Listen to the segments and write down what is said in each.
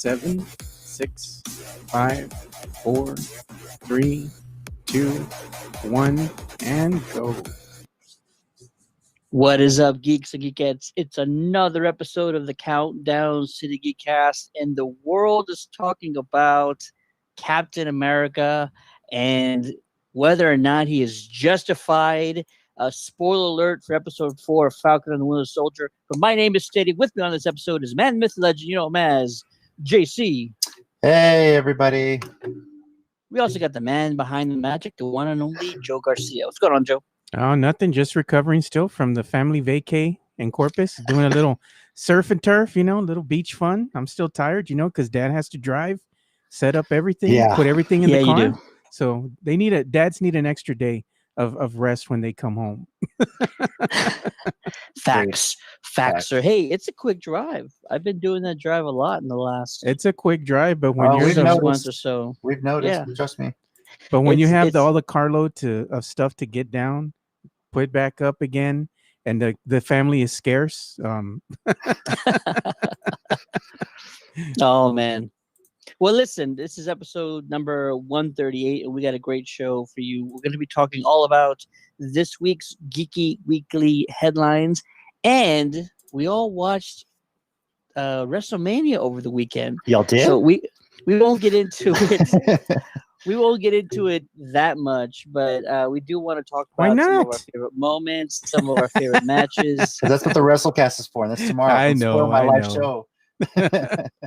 7, 6, 5, 4, 3, 2, 1, and go. What is up, geeks and geekettes? It's another episode of the Countdown City Geekcast, and the world is talking about Captain America and whether or not he is justified. Spoiler alert for episode 4 of Falcon and the Winter Soldier. But my name is Steady. With me on this episode is Man, Myth, Legend, you know him as JC. Hey, everybody. We also got the man behind the magic, the one and only Joe Garcia. What's going on, Joe? Oh, nothing. Just recovering still from the family vacay in Corpus. Doing a little surf and turf, a little beach fun. I'm still tired, because Dad has to drive, set up everything, put everything in the car. You do. So dads need an extra day of rest when they come home. Facts. Or hey, it's a quick drive. I've been doing that drive a lot in the last. It's a quick drive, but when you're 6 months or so, we've noticed. Trust me. But when you have all the carload of stuff to get down, put back up again, and the family is scarce. Oh man. Well, listen, this is episode number 138, and we got a great show for you. We're going to be talking all about this week's Geeky Weekly Headlines, and we all watched Wrestlemania over the weekend. Y'all did? So we won't get into it. We won't get into it that much, but we do want to talk about some of our favorite moments, some of our favorite matches. That's what the WrestleCast is for, and that's tomorrow. I know. My live show.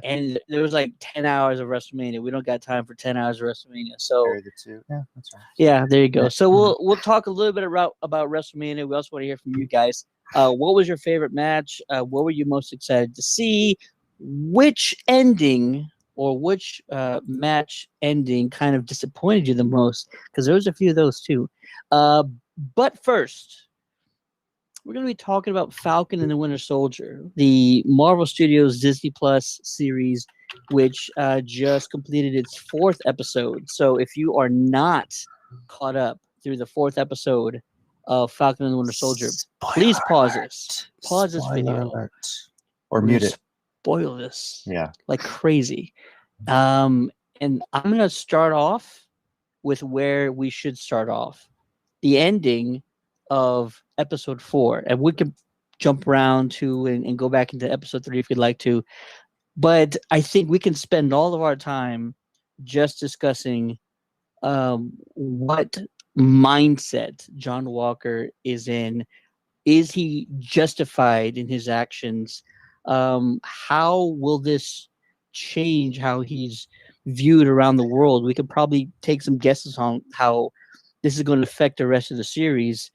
And there was like 10 hours of WrestleMania. We don't got time for 10 hours of WrestleMania. So yeah, that's right. Yeah, there you go. So we'll talk a little bit about WrestleMania. We also want to hear from you guys. What was your favorite match? What were you most excited to see? Which ending or which match ending kind of disappointed you the most? Because there was a few of those too. But first, we're going to be talking about Falcon and the Winter Soldier, the Marvel Studios Disney Plus series, which just completed its 4th episode. So if you are not caught up through the 4th episode of Falcon and the Winter Soldier, please pause this. Pause this video. Or mute it. Spoil this. Yeah. Like crazy. And I'm going to start off with where we should start off. The ending of episode 4, and we can jump around to and go back into episode 3 if you'd like to, but I think we can spend all of our time just discussing what mindset John Walker is in. Is he justified in his actions? How will this change how he's viewed around the world? We could probably take some guesses on how this is going to affect the rest of the series.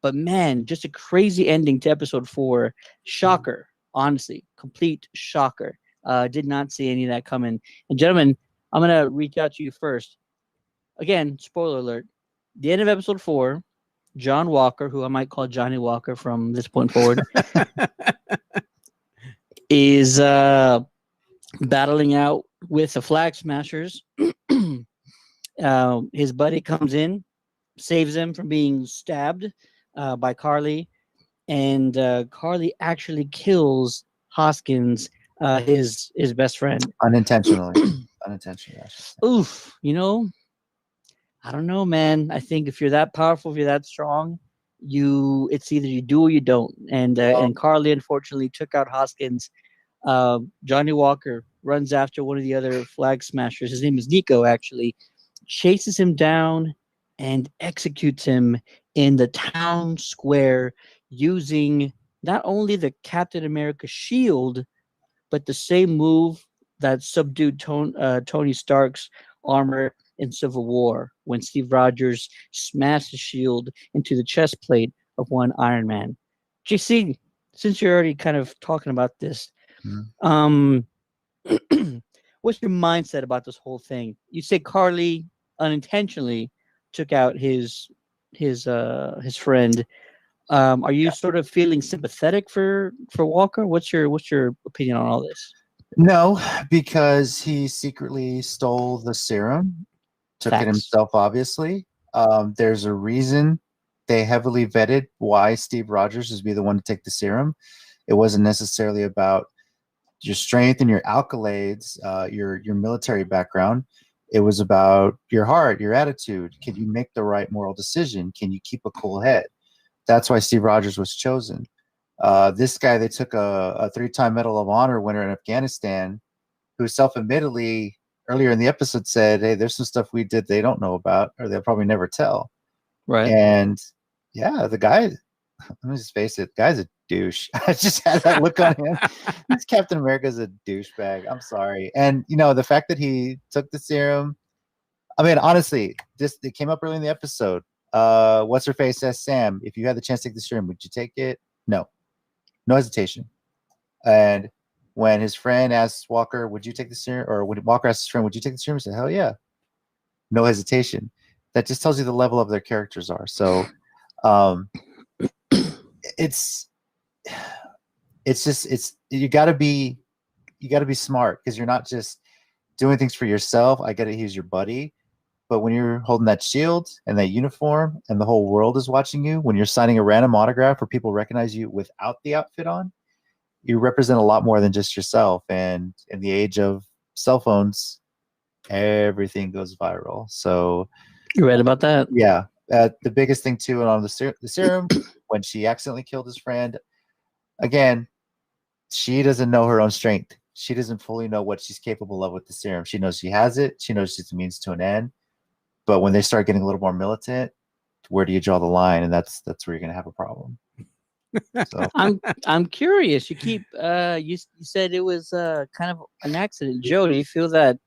But man, just a crazy ending to episode 4. Shocker, honestly, complete shocker. Did not see any of that coming. And gentlemen, I'm gonna reach out to you first. Again, spoiler alert. The end of episode 4, John Walker, who I might call Johnny Walker from this point forward, is battling out with the Flag Smashers. His buddy comes in, saves him from being stabbed by Carly, and Carly actually kills Hoskins, his best friend, unintentionally. Oof, I don't know, man. I think if you're that powerful, if you're that strong, it's either you do or you don't. And Carly unfortunately took out Hoskins. Johnny Walker runs after one of the other Flag Smashers. His name is Nico, actually, chases him down and executes him in the town square using not only the Captain America shield, but the same move that subdued Tony Stark's armor in Civil War when Steve Rogers smashed the shield into the chest plate of one Iron Man. JC, since you're already kind of talking about this, what's your mindset about this whole thing? You say Carly unintentionally took out his friend. Are you sort of feeling sympathetic for Walker? What's your opinion on all this? No, because he secretly stole the serum, took it himself, obviously. There's a reason they heavily vetted why Steve Rogers would be the one to take the serum. It wasn't necessarily about strength and your accolades, your military background. It was about your heart, your attitude. Can you make the right moral decision? Can you keep a cool head? That's why Steve Rogers was chosen. This guy, they took a 3-time Medal of Honor winner in Afghanistan, who self-admittedly earlier in the episode said, "Hey, there's some stuff we did they don't know about, or they'll probably never tell." Right. And yeah, the guy, let me just face it, the guy's a douche. I just had that look on him. This Captain America's a douchebag. I'm sorry. And the fact that he took the serum, I mean, honestly, it came up early in the episode. What's her face asked Sam, if you had the chance to take the serum, would you take it? No hesitation. And when his friend asked Walker, would you take the serum? Or when Walker asked his friend, would you take the serum? He said, hell yeah. No hesitation. That just tells you the level of their characters are. So it's you gotta be smart, because you're not just doing things for yourself. I get it, he's your buddy. But when you're holding that shield and that uniform and the whole world is watching you, when you're signing a random autograph where people recognize you without the outfit on, you represent a lot more than just yourself. And in the age of cell phones, everything goes viral. So you're right about that. Yeah. The biggest thing too, and on the serum, when she accidentally killed his friend, again, she doesn't know her own strength. She doesn't fully know what she's capable of with the serum. She knows she has it. She knows it's a means to an end. But when they start getting a little more militant, where do you draw the line? And that's where you're going to have a problem. So I'm curious. You keep you said it was kind of an accident. Joe, do you feel that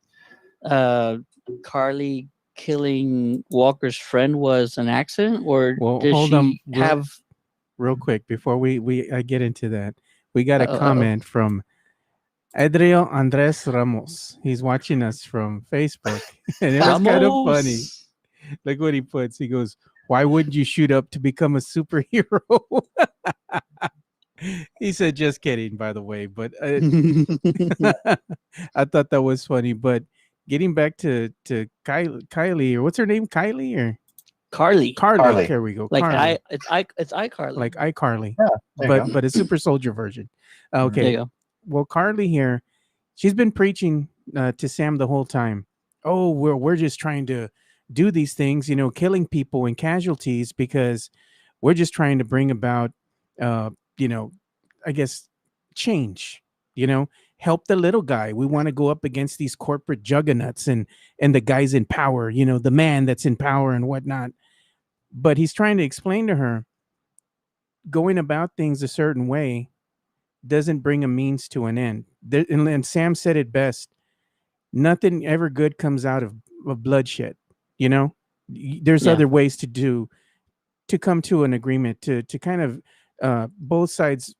Carly killing Walker's friend was an accident, or does hold she on have real quick before I get into that? We got a comment from Adriel Andres Ramos. He's watching us from Facebook, and it was kind of funny. Look what he puts. He goes, "Why wouldn't you shoot up to become a superhero?" He said, "Just kidding, by the way." But I thought that was funny. But getting back to Kylie, or what's her name? Kylie or Carly? Carly. There we go. Like Carly. it's iCarly. Like iCarly. Yeah, but a super soldier version. Okay. There you go. Well, Carly here, she's been preaching to Sam the whole time. Oh, we're just trying to do these things, killing people and casualties because we're just trying to bring about, I guess, change. Help the little guy. We want to go up against these corporate juggernauts and the guys in power. The man that's in power and whatnot. But he's trying to explain to her, going about things a certain way doesn't bring a means to an end. And Sam said it best. Nothing ever good comes out of bloodshed. There's other ways to come to an agreement, to kind of both sides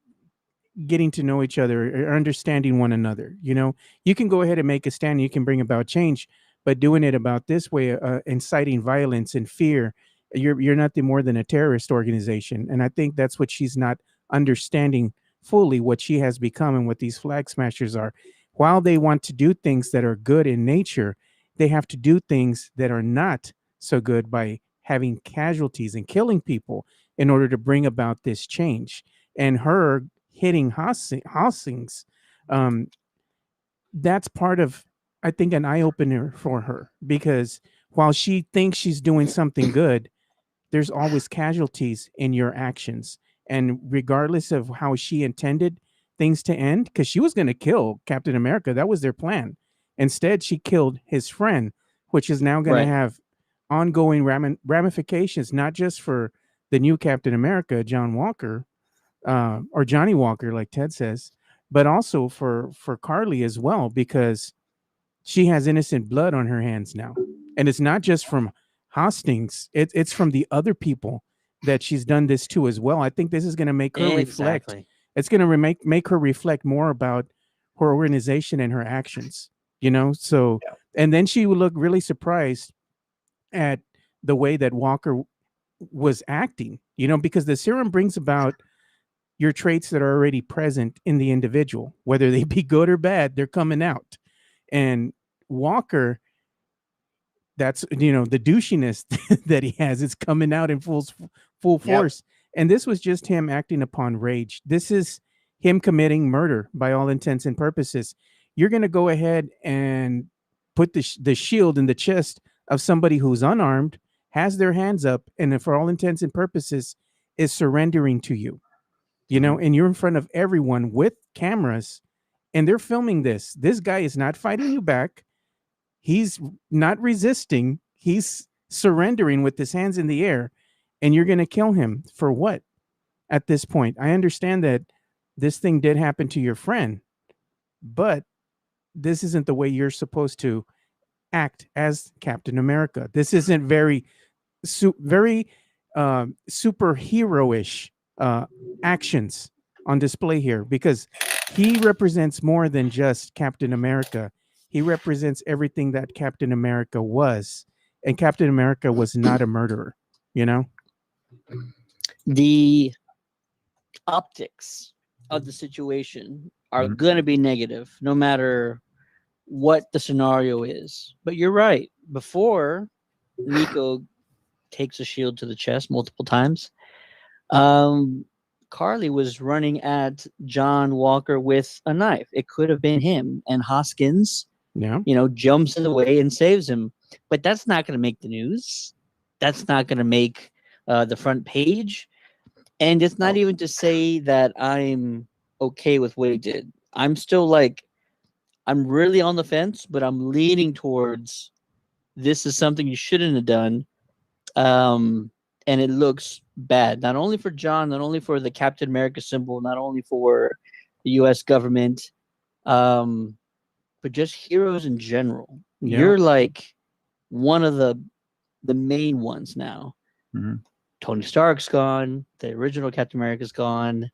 getting to know each other or understanding one another. You can go ahead and make a stand. You can bring about change, but doing it about this way, inciting violence and fear, you're nothing more than a terrorist organization. And I think that's what she's not understanding fully, what she has become and what these flag smashers are. While they want to do things that are good in nature, they have to do things that are not so good by having casualties and killing people in order to bring about this change. And her hitting Hossings, that's part of, I think, an eye-opener for her, because while she thinks she's doing something good, there's always casualties in your actions. And regardless of how she intended things to end, because she was going to kill Captain America, that was their plan. Instead, she killed his friend, which is now going to have ongoing ramifications, not just for the new Captain America, John Walker, or Johnny Walker, like Ted says, but also for Carly as well, because she has innocent blood on her hands now. And it's not just from Hastings, it's from the other people that she's done this to as well. I think this is going to make her reflect. It's going to make her reflect more about her organization and her actions, So, and then she would look really surprised at the way that Walker was acting, because the serum brings about your traits that are already present in the individual, whether they be good or bad, they're coming out. And Walker, that's, the douchiness that he has is coming out in full force. And this was just him acting upon rage. This is him committing murder by all intents and purposes. You're going to go ahead and put the shield in the chest of somebody who's unarmed, has their hands up, and for all intents and purposes is surrendering to you. You know, and you're in front of everyone with cameras, and they're filming this. This guy is not fighting you back. He's not resisting. He's surrendering with his hands in the air, and you're going to kill him for what? At this point, I understand that this thing did happen to your friend, but this isn't the way you're supposed to act as Captain America. This isn't very superhero-ish actions on display here, because he represents more than just Captain America. He represents everything that Captain America was, and Captain America was not a murderer, you know? The optics of the situation are going to be negative no matter what the scenario is. But you're right. Before Nico takes a shield to the chest multiple times, Carly was running at John Walker with a knife. It could have been him, and Hoskins, jumps in the way and saves him. But that's not going to make the news. That's not going to make the front page. And it's not even to say that I'm okay with what he did. I'm still I'm really on the fence, but I'm leaning towards this is something you shouldn't have done. And it looks bad, not only for John, not only for the Captain America symbol, not only for the U.S. government, but just heroes in general. Yeah. You're like one of the main ones now. Mm-hmm. Tony Stark's gone. The original Captain America's gone.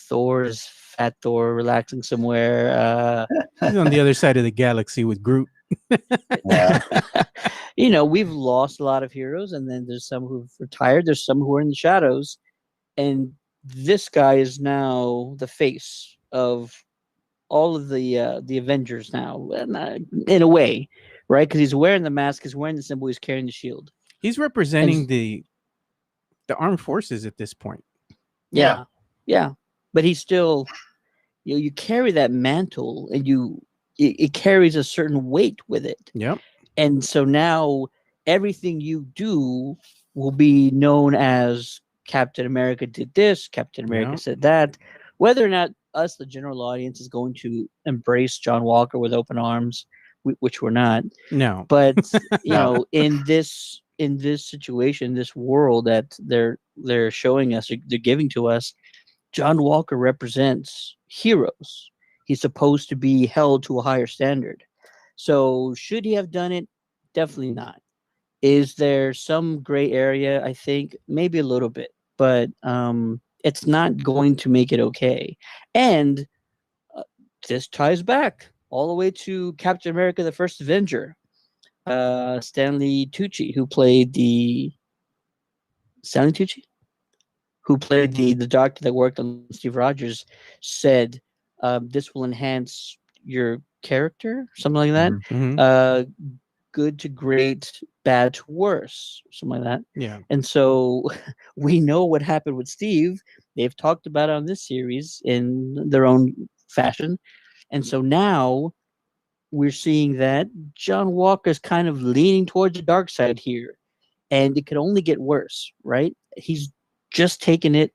Thor's Fat Thor relaxing somewhere. He's on the other side of the galaxy with Groot. Yeah. We've lost a lot of heroes, and then there's some who've retired. There's some who are in the shadows, and this guy is now the face of all of the Avengers now, in a way, right? Because he's wearing the mask, he's wearing the symbol, he's carrying the shield. He's representing the armed forces at this point. Yeah. But he's still, you carry that mantle, and it carries a certain weight with it. Yep. And so now everything you do will be known as Captain America did this, Captain America said that. Whether or not us, the general audience, is going to embrace John Walker with open arms, which we're not. No. But in this situation, this world that they're showing us, they're giving to us, John Walker represents heroes. He's supposed to be held to a higher standard. So should he have done it? Definitely not. Is there some gray area? I think maybe a little bit, but it's not going to make it okay. And this ties back all the way to Captain America, the First Avenger. Stanley Tucci, who played the doctor that worked on Steve Rogers, said this will enhance your character, something like that. Mm-hmm. Good to great, bad to worse, something like that. Yeah. And so we know what happened with Steve. They've talked about it on this series in their own fashion. And so now we're seeing that John Walker's kind of leaning towards the dark side here. And it could only get worse, right? He's just taken it.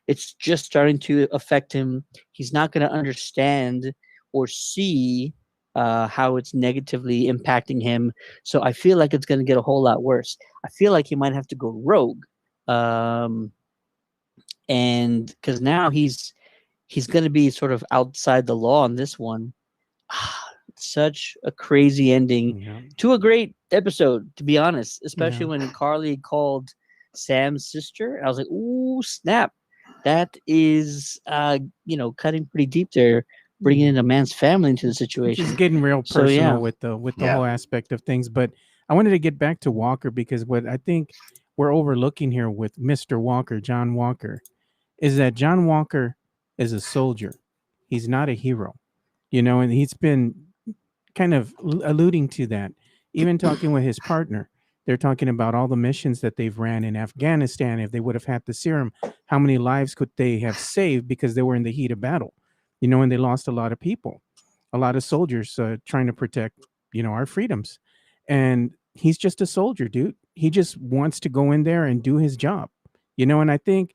It's just starting to affect him. He's not going to understand or see how it's negatively impacting him. So I feel like it's going to get a whole lot worse. I feel like he might have to go rogue. And because now he's going to be sort of outside the law on this one. Such a crazy ending to a great episode, to be honest, especially when Carly called Sam's sister. I was like, ooh, snap. That is, cutting pretty deep there, bringing in a man's family into the situation. It's getting real personal with the whole aspect of things. But I wanted to get back to Walker, because what I think we're overlooking here with Mr. Walker, John Walker, is that John Walker is a soldier. He's not a hero, and he's been kind of alluding to that, even talking with his partner. They're talking about all the missions that they've ran in Afghanistan. If they would have had the serum, how many lives could they have saved because they were in the heat of battle? And they lost a lot of people, a lot of soldiers trying to protect, our freedoms. And he's just a soldier, dude. He just wants to go in there and do his job, and I think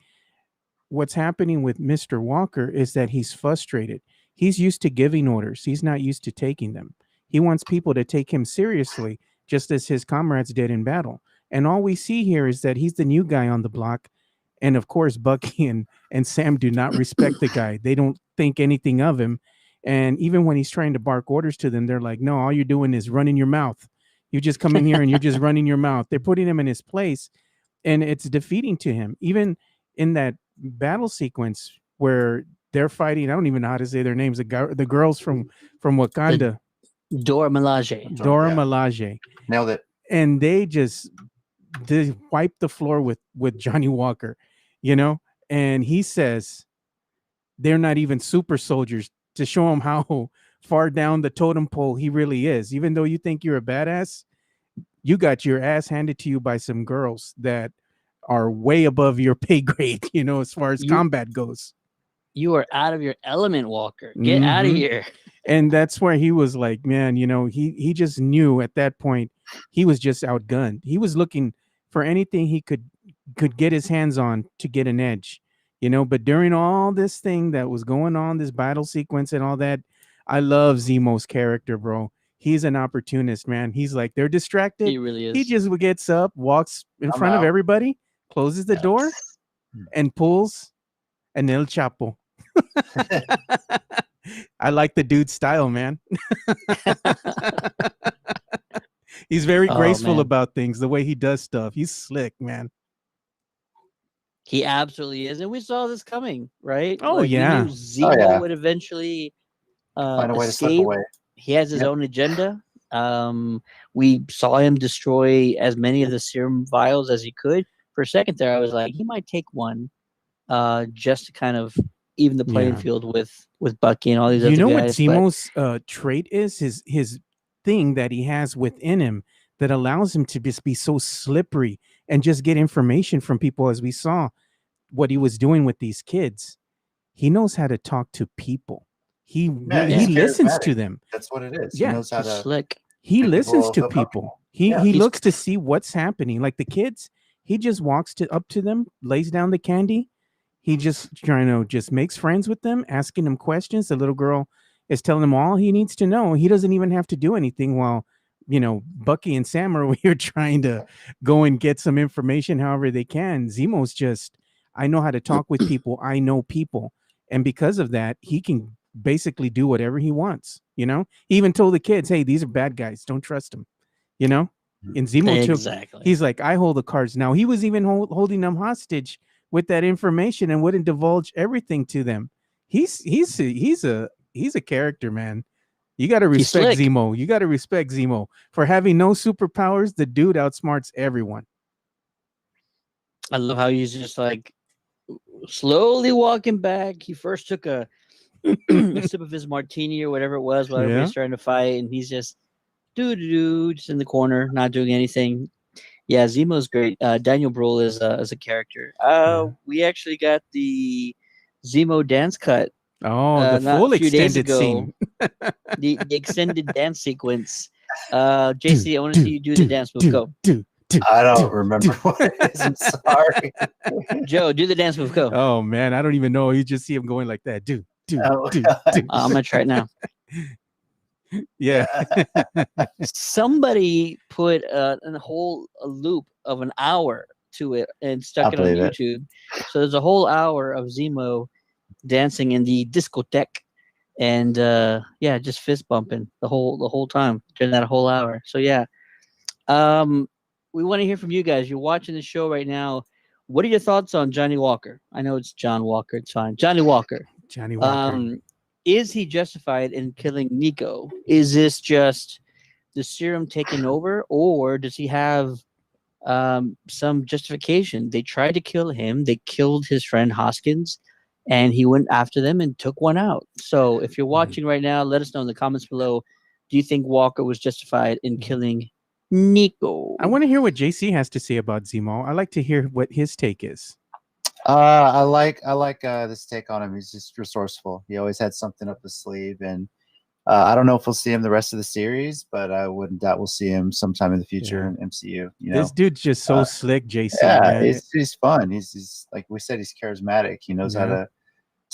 what's happening with Mr. Walker is that he's frustrated. He's used to giving orders, he's not used to taking them. He wants people to take him seriously, just as his comrades did in battle. And all we see here is that he's the new guy on the block. And of course, Bucky and Sam do not respect the guy. They don't think anything of him. And even when he's trying to bark orders to them, they're like, no, all you're doing is running your mouth. You just come in here and you're just running your mouth. They're putting him in his place, and it's defeating to him. Even in that battle sequence where they're fighting, I don't even know how to say their names, the girls from Wakanda. Dora Milaje. Dora Milaje. Nailed it. And they wipe the floor with Johnny Walker, and he says they're not even super soldiers, to show him how far down the totem pole he really is. Even though you think you're a badass, you got your ass handed to you by some girls that are way above your pay grade, as far as combat goes. You are out of your element, Walker. Get out of here. And that's where he was like, man, he just knew at that point he was just outgunned. He was looking for anything he could get his hands on to get an edge, but during all this thing that was going on, this battle sequence and all that, I love Zemo's character, bro. He's an opportunist, man. He's like, they're distracted. He really is. He just gets up, walks in front of everybody, closes the door, and pulls an El Chapo. I like the dude's style, man. He's very graceful about things, the way he does stuff. He's slick, man. He absolutely is. And we saw this coming, right? Oh, yeah. We knew Zemo would eventually find a way escape. to slip away. He has his own agenda. We saw him destroy as many of the serum vials as he could. For a second there, I was like, he might take one just to kind of even the playing field with Bucky and all these other guys. You know what Zemo's trait is? His thing that he has within him that allows him to just be so slippery and just get information from people, as we saw what he was doing with these kids. He knows how to talk to people. He listens to them. That's what it is. Yeah. He knows how to slick. He listens to people. He looks to see what's happening. Like the kids, he just walks up to them, lays down the candy. He just just makes friends with them, asking them questions. The little girl is telling him all he needs to know. He doesn't even have to do anything while, Bucky and Sam are over here trying to go and get some information however they can. Zemo's just, I know how to talk with people. I know people. And because of that, he can basically do whatever he wants. He even told the kids, hey, these are bad guys. Don't trust them. And Zemo, he's like, I hold the cards. Now, he was even holding them hostage with that information and wouldn't divulge everything to them. He's a character, man. You got to respect Zemo. You got to respect Zemo for having no superpowers. The dude outsmarts everyone. I love how he's just like slowly walking back. He first took a sip of his martini or whatever it was while everybody's trying to fight, and he's just just in the corner, not doing anything. Yeah, Zemo's great. Daniel Bruhl is a character. We actually got the Zemo dance cut. Oh, the full extended scene. the extended dance sequence. JC, I want to see you do the dance move. Go. I don't remember what it is. I'm sorry. Joe, do the dance move. Go. Oh, man. I don't even know. You just see him going like that. Do. I'm going to try it now. Yeah. Somebody put a loop of an hour to it and stuck it on YouTube. So there's a whole hour of Zemo dancing in the discotheque and just fist bumping the whole time during that whole hour. So we want to hear from you guys. You're watching the show right now. What are your thoughts on Johnny Walker? I know it's John Walker. It's fine. Johnny Walker. Is he justified in killing Nico? Is this just the serum taking over, or does he have some justification? They tried to kill him. They killed his friend Hoskins, and he went after them and took one out. So if you're watching right now, let us know in the comments below. Do you think Walker was justified in killing Nico. I want to hear what JC has to say about Zemo. I like to hear what his take is. I like this take on him. He's just resourceful. He always had something up his sleeve, and I don't know if we'll see him the rest of the series, but I wouldn't doubt we'll see him sometime in the future in MCU. This dude's just so slick, JC. Yeah, man. He's fun. He's like we said, he's charismatic. He knows how to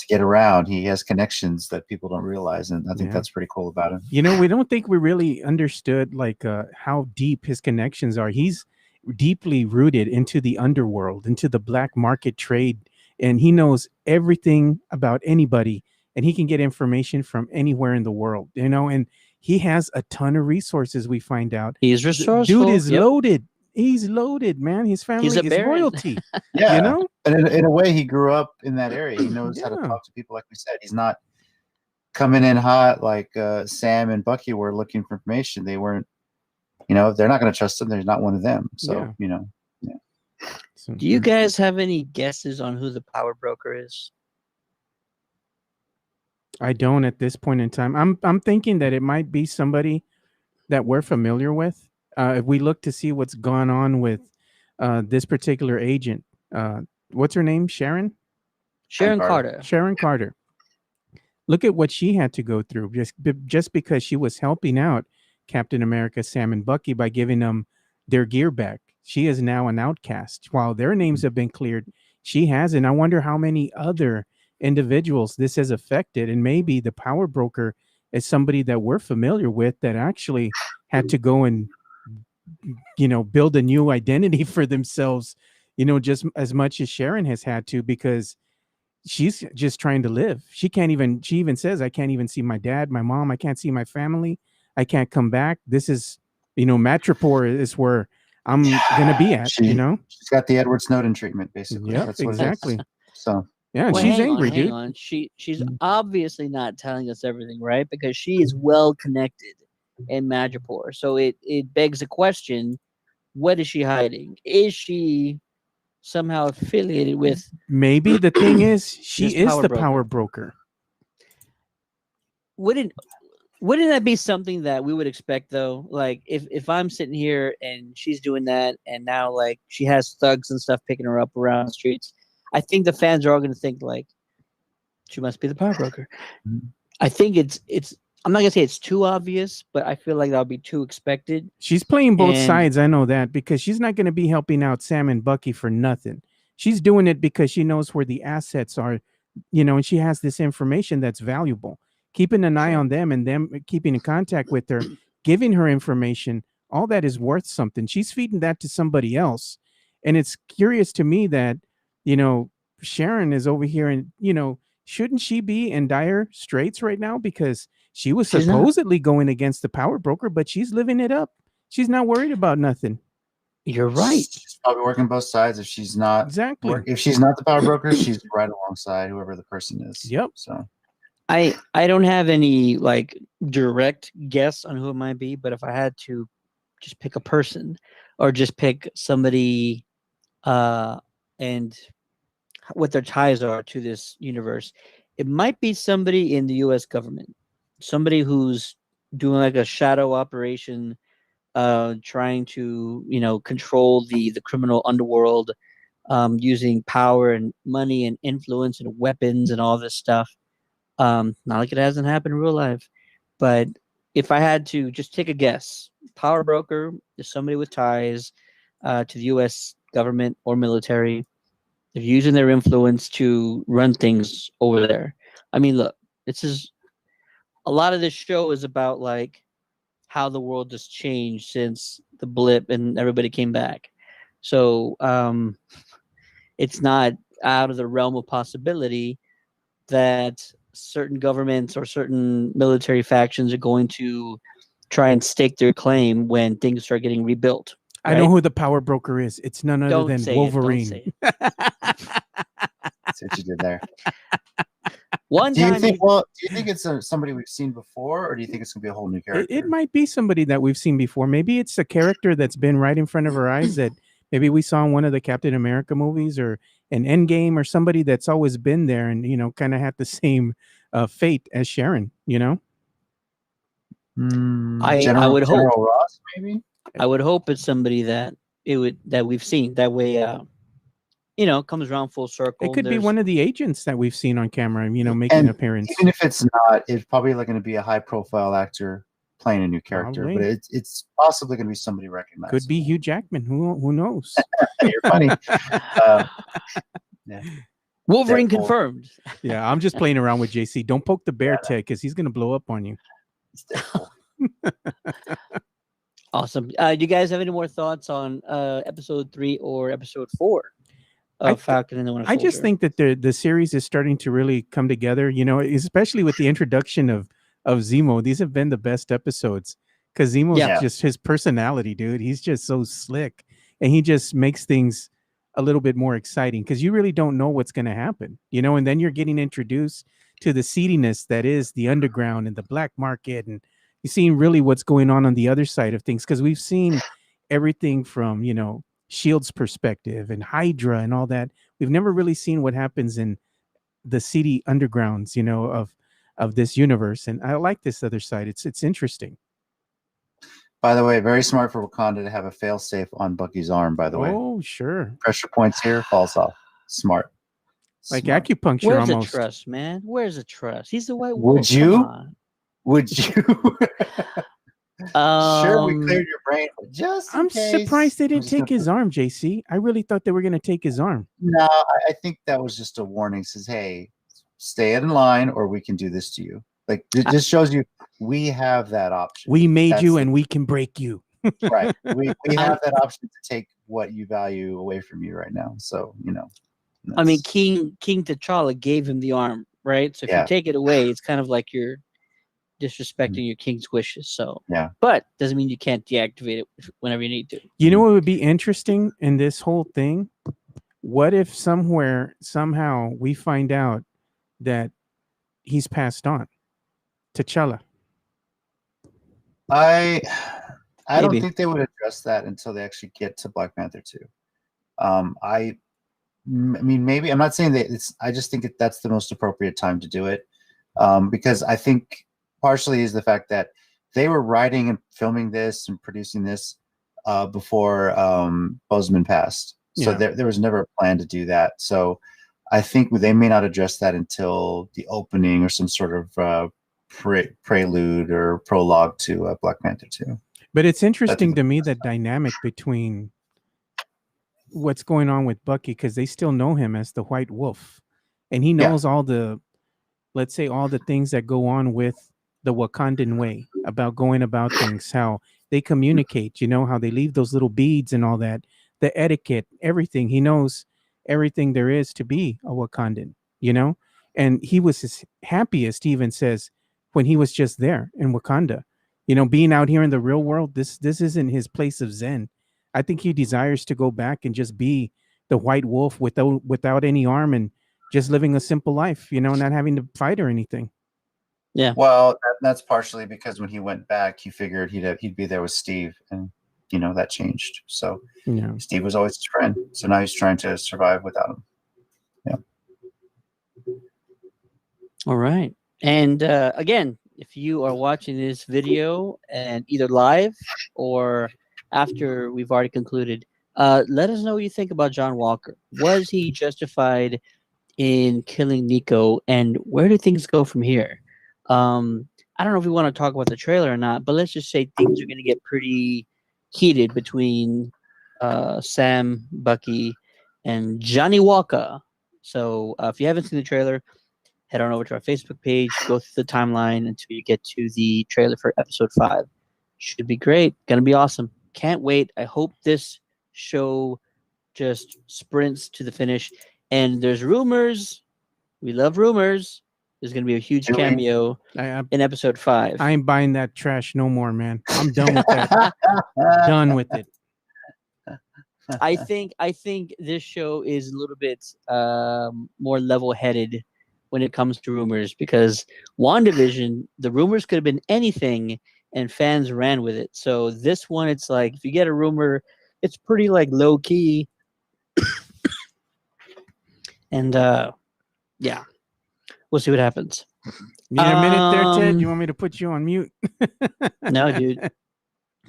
get around. He has connections that people don't realize, and I think that's pretty cool about him. You know, we don't think we really understood like how deep his connections are. He's deeply rooted into the underworld, into the black market trade, and he knows everything about anybody, and he can get information from anywhere in the world, you know, and he has a ton of resources. We find out he's resourceful. Dude is loaded. He's loaded, man. His family is royalty. Yeah, you know, and in a way, he grew up in that area. He knows how to talk to people. Like we said, he's not coming in hot like Sam and Bucky were looking for information. They weren't, you know, they're not going to trust him. There's not one of them. So you know. Yeah. So, do you guys have any guesses on who the power broker is? I don't at this point in time. I'm thinking that it might be somebody that we're familiar with. If we look to see what's gone on with this particular agent, what's her name? Sharon Carter. Sharon Carter. Look at what she had to go through just because she was helping out Captain America, Sam, and Bucky by giving them their gear back. She is now an outcast. While their names have been cleared, she hasn't. I wonder how many other individuals this has affected, and maybe the power broker is somebody that we're familiar with that actually had to go and, you know, build a new identity for themselves, you know, just as much as Sharon has had to, because she's just trying to live. She even says, I can't even see my dad, my mom. I can't see my family. I can't come back. This is, you know, Madripoor is where I'm going to be at, you know? She's got the Edward Snowden treatment, basically. Yeah, that's exactly. What it is. So. Yeah, well, she's angry, dude. Hang on. She's obviously not telling us everything, right? Because she is well connected in Madripoor. So it begs a question: what is she hiding? Is she somehow affiliated with? Maybe the thing is, she is the power broker. Wouldn't that be something that we would expect though? Like if I'm sitting here and she's doing that, and now like she has thugs and stuff picking her up around the streets. I think the fans are all going to think like she must be the power broker. Mm-hmm. I think it's. I'm not going to say it's too obvious, but I feel like that'll be too expected. She's playing both sides. I know that, because she's not going to be helping out Sam and Bucky for nothing. She's doing it because she knows where the assets are, you know, and she has this information that's valuable. Keeping an eye on them and them keeping in contact with her, giving her information, all that is worth something. She's feeding that to somebody else. And it's curious to me that, you know, Sharon is over here, and, you know, shouldn't she be in dire straits right now? Because she's supposedly going against the power broker, but she's living it up. She's not worried about nothing. You're right. She's probably working both sides. If she's not if she's not the power broker, she's right alongside whoever the person is. Yep. So I don't have any like direct guess on who it might be, but if I had to just pick a person or just pick somebody and what their ties are to this universe, it might be somebody in the U.S. government, somebody who's doing like a shadow operation, trying to, you know, control the criminal underworld, using power and money and influence and weapons and all this stuff. Not like it hasn't happened in real life, but if I had to just take a guess, power broker is somebody with ties to the U.S. government or military. They're using their influence to run things over there. I mean, look, a lot of this show is about like how the world has changed since the blip and everybody came back. So it's not out of the realm of possibility that certain governments or certain military factions are going to try and stake their claim when things start getting rebuilt. Right? I know who the power broker is. It's none other than Wolverine. That's what you did there. Do you think it's somebody we've seen before, or do you think it's going to be a whole new character? It might be somebody that we've seen before. Maybe it's a character that's been right in front of our eyes that maybe we saw in one of the Captain America movies or an Endgame, or somebody that's always been there and, you know, kind of had the same fate as Sharon, you know? I would hope. General Ross, maybe? I would hope it's somebody that we've seen. That way, comes around full circle. It could be one of the agents that we've seen on camera, making And an appearance. even if it's not, it's probably like going to be a high-profile actor playing a new character. Probably. But it's possibly going to be somebody recognized. Could be Hugh Jackman. Who knows? You're funny. Yeah. Wolverine Deadpool. confirmed. Yeah, I'm just playing around with JC. Don't poke the bear, Ted, because he's going to blow up on you. It's Deadpool. Awesome. Do you guys have any more thoughts on episode 3 or episode 4 of Falcon and the Winter Soldier? I just think that the series is starting to really come together, especially with the introduction of Zemo. These have been the best episodes because Zemo's just his personality, dude. He's just so slick, and he just makes things a little bit more exciting because you really don't know what's going to happen, and then you're getting introduced to the seediness that is the underground and the black market, and you're seeing really what's going on the other side of things because we've seen everything from, Shield's perspective and Hydra and all that. We've never really seen what happens in the seedy undergrounds, of this universe. And I like this other side. It's interesting. By the way, very smart for Wakanda to have a failsafe on Bucky's arm, by the way. Oh, sure. Pressure points here, falls off. Smart. Like acupuncture. Where's almost. the trust, man? Where's the trust? He's the white wolf. Would you? Sure, we cleared your brain. Just I'm surprised they didn't take his arm, JC. I really thought they were going to take his arm. No, I think that was just a warning. It says, hey, stay in line or we can do this to you. Like, it just shows you we have that option. We made you and we can break you. Right. We have that option to take what you value away from you right now. So, I mean, King T'Challa gave him the arm, right? So if you take it away, it's kind of like you're disrespecting your king's wishes. So but doesn't mean you can't deactivate it whenever you need to. You know what would be interesting in this whole thing? What if somehow we find out that he's passed on? T'Challa. I don't think they would address that until they actually get to Black Panther 2. I mean, maybe I'm not saying that I just think that's the most appropriate time to do it, because I think partially is the fact that they were writing and filming this and producing this before Boseman passed, so there was never a plan to do that. So I think they may not address that until the opening or some sort of prelude or prologue to Black Panther 2. But it's interesting to me that dynamic between what's going on with Bucky, because they still know him as the White Wolf, and he knows all the, let's say, all the things that go on with the Wakandan way about going about things, how they communicate, how they leave those little beads and all that, the etiquette, everything. He knows everything there is to be a Wakandan, and he was his happiest, he even says, when he was just there in Wakanda. Being out here in the real world, this isn't his place of zen. I think he desires to go back and just be the White Wolf without any arm and just living a simple life, not having to fight or anything. Yeah. Well, that's partially because when he went back, he figured he'd be there with Steve, and that changed. So Steve was always his friend. So now he's trying to survive without him. Yeah. All right. And again, if you are watching this video and either live or after we've already concluded, let us know what you think about John Walker. Was he justified in killing Nico, and where do things go from here? I don't know if we want to talk about the trailer or not, but let's just say things are going to get pretty heated between Sam, Bucky, and Johnny Walker. So if you haven't seen the trailer, head on over to our Facebook page, go through the timeline until you get to the trailer for episode 5. Should be great. Gonna be awesome. Can't wait. I hope this show just sprints to the finish. And there's rumors. We love rumors. There's going to be a huge cameo in episode 5. I ain't buying that trash no more, man. I'm done with that. Done with it. I think this show is a little bit more level-headed when it comes to rumors, because WandaVision, the rumors could have been anything and fans ran with it. So this one, it's like, if you get a rumor, it's pretty like low-key. And yeah, we'll see what happens. You need a minute there, Ted? You want me to put you on mute? No, dude.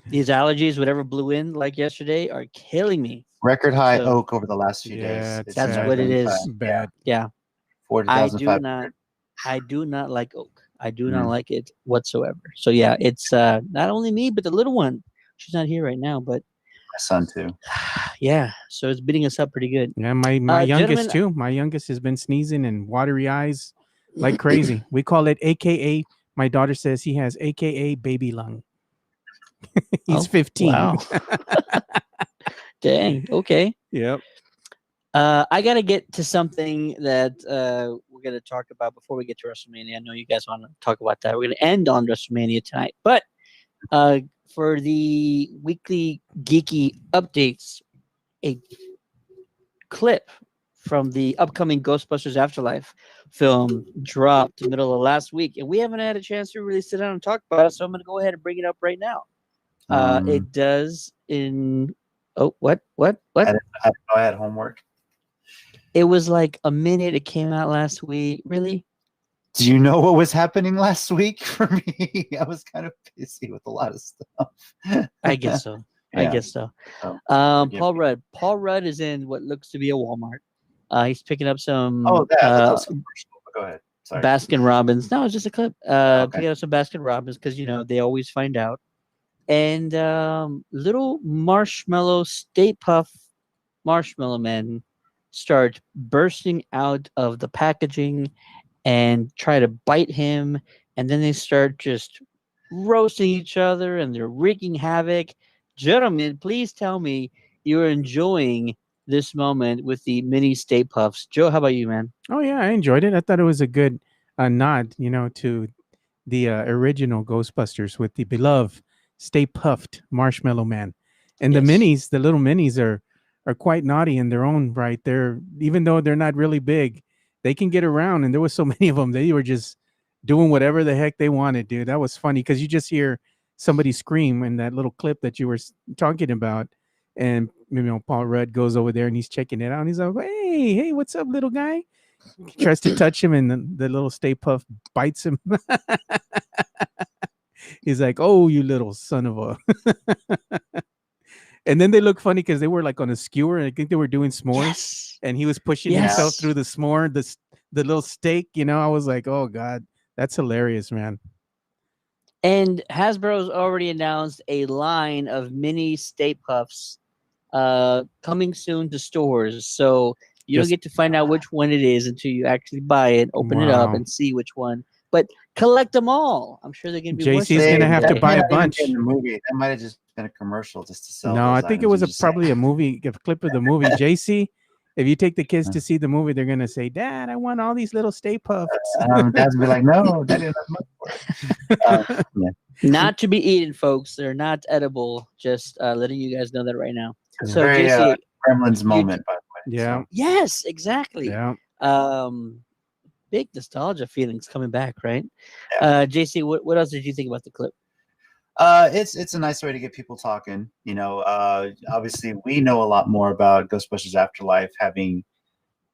These allergies, whatever blew in like yesterday, are killing me. Record high So- oak over the last few Yeah, days. That's bad. what it is. Bad. Yeah. 40,500. I do not like oak. I do Mm. not like it whatsoever. So yeah, it's not only me, but the little one. She's not here right now, but My son too. yeah. So it's beating us up pretty good. Yeah, my youngest gentlemen- too. My youngest has been sneezing and watery eyes like crazy. We call it AKA. My daughter says he has AKA baby lung. He's 15. Wow. Dang. Okay. Yep. I got to get to something that we're going to talk about before we get to WrestleMania. I know you guys want to talk about that. We're going to end on WrestleMania tonight. But for the weekly geeky updates, a clip from the upcoming Ghostbusters Afterlife film dropped the middle of last week. And we haven't had a chance to really sit down and talk about it. So I'm going to go ahead and bring it up right now. It does in... Oh, what? I had homework. It was like a minute. It came out last week. Really? Do you know what was happening last week for me? I was kind of busy with a lot of stuff. I guess so. I Yeah. guess so. Oh, Paul Rudd. Paul Rudd is in what looks to be a Walmart. He's picking up some Oh, that was commercial. Go ahead. Sorry. Baskin Robbins. No, it's just a clip. Okay. Picking up some Baskin Robbins because they always find out. And little marshmallow Stay Puff marshmallow men start bursting out of the packaging and try to bite him, and then they start just roasting each other and they're wreaking havoc. Gentlemen, please tell me you're enjoying this moment with the mini Stay Puffs. Joe, how about you, man? Oh yeah, I enjoyed it. I thought it was a good nod, to the original Ghostbusters with the beloved Stay Puffed Marshmallow Man, and Yes. the little minis are quite naughty in their own right. They're, even though they're not really big, they can get around, and there was so many of them. They were just doing whatever the heck they wanted, dude. That was funny because you just hear somebody scream in that little clip that you were talking about, and Paul Rudd goes over there and he's checking it out, and he's like, hey, what's up, little guy? He tries to touch him, and the little Stay Puft bites him. He's like, oh, you little son of a. And then they look funny because they were like on a skewer, and I think they were doing s'mores. Yes. And he was pushing Yes. himself through the s'more, the little steak. I was like, oh god, that's hilarious, man. And Hasbro's already announced a line of mini Stay Puffs coming soon to stores. So you don't Just- get to find out which one it is until you actually buy it, open it up, Wow. and see which one. But collect them all. I'm sure they're going to be worth JC's something. gonna have to They buy might a not even bunch. be in the movie. That might have just been a commercial just to sell. No, I those think it items. was I'm just probably saying. a movie, a clip of the movie. JC, if you take the kids to see the movie, they're gonna say, "Dad, I want all these little Stay Puffs." Dad's be like, no, Dad didn't have money for it. Not to be eaten, folks. They're not edible. Just letting you guys know that right now. It's So, very JC, Gremlins moment, by the way. Yeah. So, yes, exactly. Yeah. Big nostalgia feelings coming back, right? Yeah. JC, what else did you think about the clip? it's a nice way to get people talking. Obviously we know a lot more about Ghostbusters Afterlife,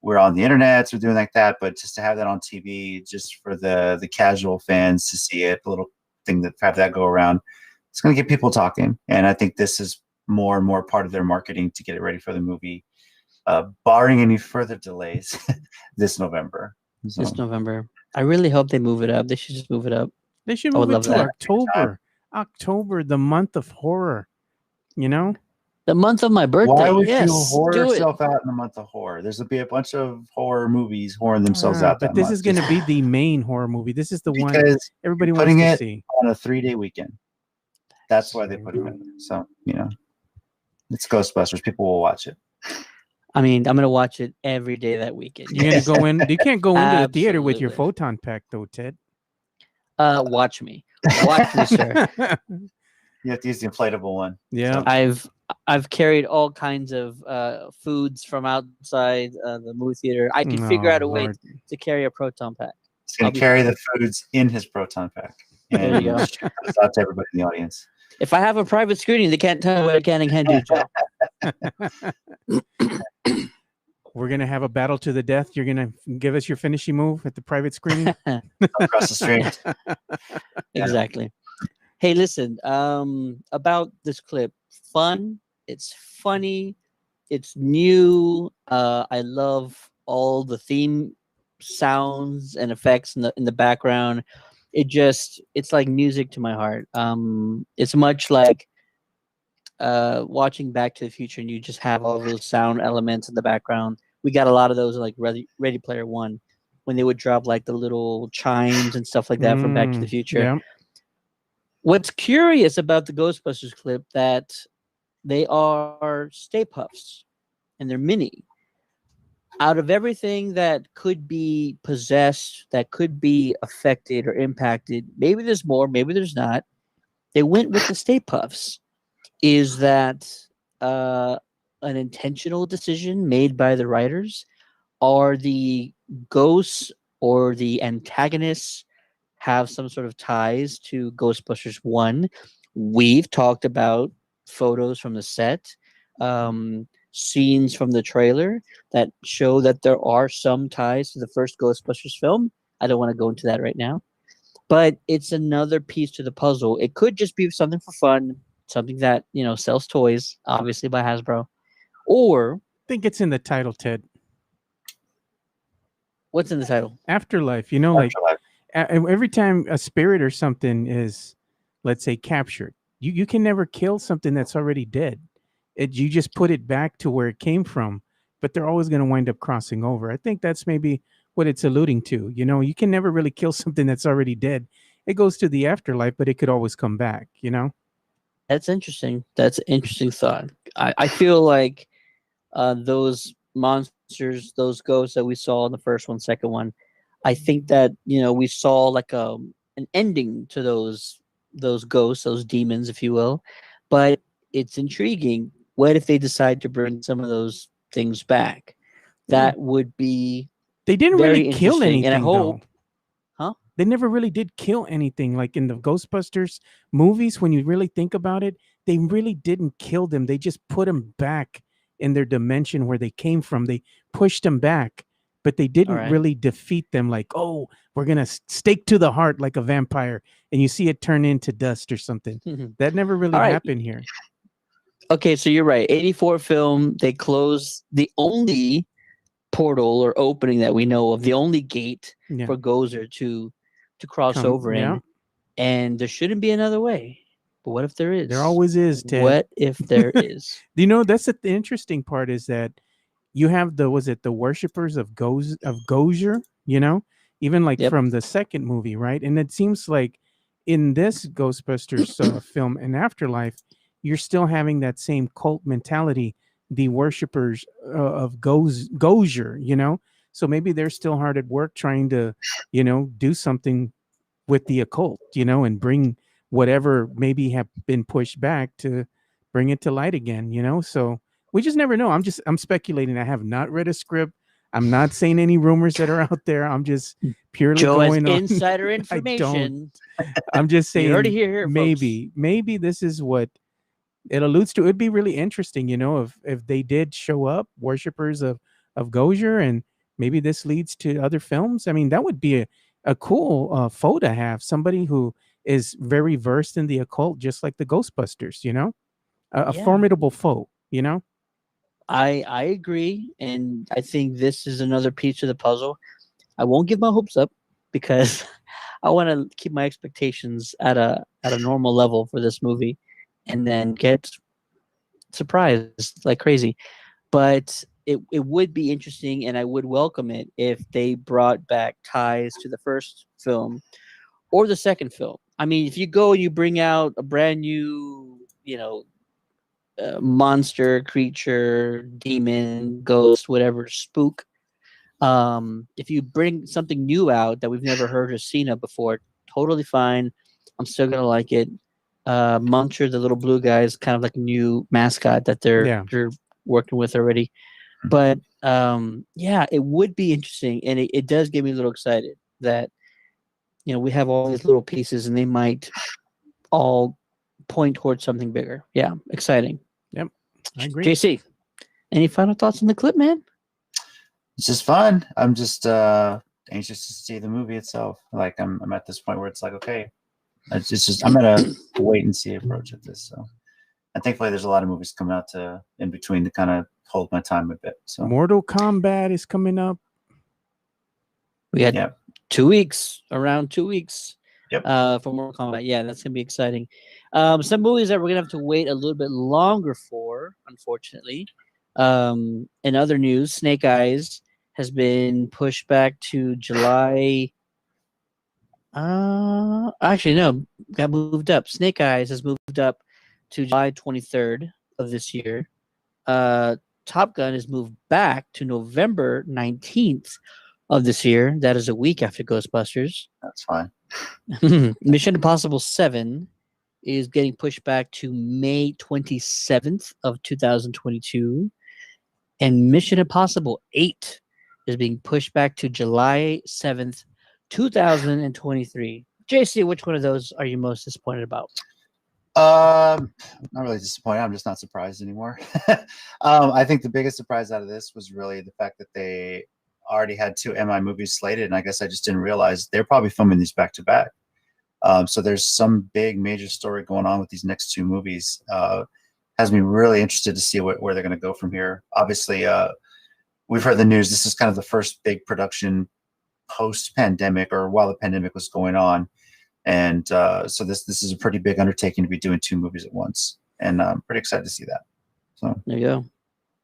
we're on the internet, we're doing like that, but just to have that on TV, just for the casual fans to see it, a little thing that have that go around, it's going to get people talking. And I think this is more and more part of their marketing to get it ready for the movie, barring any further delays this November. So, This November. I really hope they move it up. They should just move it up. They should I would move it love to that. October. October, the month of horror. The month of my birthday. why would yes, you whore do it. yourself out in the month of horror? There's going to be a bunch of horror movies whoring themselves out. But that this month. is going to be the main horror movie. This is the one because everybody wants putting to it see. on a 3-day weekend. That's why they put it in. So, it's Ghostbusters. People will watch it. I mean, I'm gonna watch it every day that weekend. You're gonna go in. You can't go into the theater with your Absolutely. photon pack, though, Ted. Watch me, sir. You have to use the inflatable one. Yeah. I've carried all kinds of foods from outside the movie theater. I can figure Oh, out a way Lord. to carry a proton pack. He's going I'll to be carry fine. the foods in his proton pack. There you go. ship those out to everybody in the audience. If I have a private screening, they can't tell me what I can and can't do, Joe. We're gonna have a battle to the death. You're gonna give us your finishing move at the private screening. Across the street. Exactly. Hey, listen, about this clip, fun. It's funny. It's new. I love all the theme sounds and effects in the background. It's like music to my heart. It's much like watching Back to the Future, and you just have all those sound elements in the background. We got a lot of those like Ready Player One, when they would drop like the little chimes and stuff like that from Back to the Future. Yeah. What's curious about the Ghostbusters clip that they are Stay Puffs and they're mini. Out of everything that could be possessed, that could be affected or impacted, maybe there's more, maybe there's not. They went with the Stay Puffs. Is that an intentional decision made by the writers? Are the ghosts or the antagonists have some sort of ties to Ghostbusters 1? We've talked about photos from the set, scenes from the trailer that show that there are some ties to the first Ghostbusters film. I don't want to go into that right now, but it's another piece to the puzzle. It could just be something for fun, something that, sells toys, obviously by Hasbro. Or I think it's in the title, Ted. What's in the title? Afterlife. Like every time a spirit or something is, let's say, captured, you can never kill something that's already dead. You just put it back to where it came from, but they're always going to wind up crossing over. I think that's maybe what it's alluding to. You can never really kill something that's already dead. It goes to the afterlife, but it could always come back, That's interesting. That's an interesting thought. I feel like those monsters, those ghosts that we saw in the first one, second one, I think that we saw like an ending to those ghosts, those demons, if you will. But it's intriguing. What if they decide to bring some of those things back? That would be they didn't very really kill anything, and I hope, though. They never really did kill anything. Like in the Ghostbusters movies, when you really think about it, they really didn't kill them. They just put them back in their dimension where they came from. They pushed them back, but they didn't really defeat them. Like, oh, we're gonna stake to the heart like a vampire, and you see it turn into dust or something. That never really happened here. Okay, so you're right. 84 film, they closed the only portal or opening that we know of, the only gate for Gozer to cross over in, and there shouldn't be another way. But what if there is? There always is, Ted. What if there is? That's the interesting part, is that you have the worshippers of Gozer, even like from the second movie, right? And it seems like in this Ghostbusters film and Afterlife, you're still having that same cult mentality, the worshippers of Gozer, so maybe they're still hard at work trying to, do something with the occult, and bring whatever maybe have been pushed back to bring it to light again, so we just never know. I'm speculating. I have not read a script. I'm not saying any rumors that are out there. I'm just purely going on insider information. I'm just saying, you heard it here, maybe this is what it alludes to. It'd be really interesting, if they did show up, worshippers of Gozer, and maybe this leads to other films. I mean, that would be a cool foe to have, somebody who is very versed in the occult, just like the Ghostbusters, a formidable foe, I agree, and I think this is another piece of the puzzle. I won't give my hopes up because I want to keep my expectations at a normal level for this movie, and then get surprised like crazy. But it would be interesting, and I would welcome it if they brought back ties to the first film or the second film. I mean, if you go and you bring out a brand new, monster, creature, demon, ghost, whatever, spook. If you bring something new out that we've never heard or seen of before, totally fine. I'm still gonna like it. Muncher, the little blue guy, is kind of like a new mascot that they're working with already. But it would be interesting, and it does get me a little excited that we have all these little pieces, and they might all point towards something bigger. Yeah, exciting. Yep, I agree. JC, any final thoughts on the clip, man? It's just fun. I'm just anxious to see the movie itself. Like I'm at this point where it's like, okay, It's just I'm gonna wait and see approach at this. So, and thankfully, there's a lot of movies coming out in between to kind of hold my time a bit. So, Mortal Kombat is coming up. We had 2 weeks, around 2 weeks. Yep. For Mortal Kombat. Yeah, that's gonna be exciting. Some movies that we're gonna have to wait a little bit longer for, unfortunately. In other news, Snake Eyes has been pushed back to July. Actually, no, got moved up. Snake Eyes has moved up to July 23rd of this year. Top Gun is moved back to November 19th of this year. That is a week after Ghostbusters. That's fine. Mission Impossible 7 is getting pushed back to May 27th of 2022. And Mission Impossible 8 is being pushed back to July 7th, 2023. JC, which one of those are you most disappointed about? Not really disappointed. I'm just not surprised anymore. I think the biggest surprise out of this was really the fact that they already had 2 MI movies slated, and I guess I just didn't realize they're probably filming these back to back. So there's some big major story going on with these next 2 movies. Has me really interested to see where they're going to go from here. Obviously, we've heard the news. This is kind of the first big production post-pandemic, or while the pandemic was going on. And so this is a pretty big undertaking to be doing 2 movies at once, and I'm pretty excited to see that. So there you go.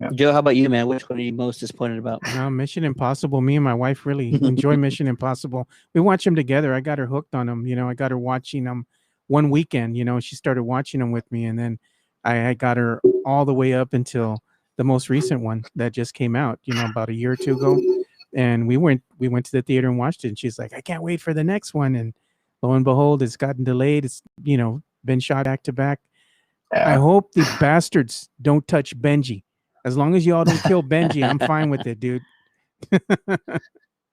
Yeah. Joe, how about you, man? Which one are you most disappointed about? Mission Impossible. Me and my wife really enjoy Mission Impossible. We watch them together. I got her hooked on them. I got her watching them one weekend. She started watching them with me, and then I got her all the way up until the most recent one that just came out. About a year or 2 ago. And we went to the theater and watched it. And she's like, "I can't wait for the next one." And lo and behold, it's gotten delayed. It's been shot back to back. Yeah. I hope the bastards don't touch Benji. As long as y'all don't kill Benji, I'm fine with it, dude.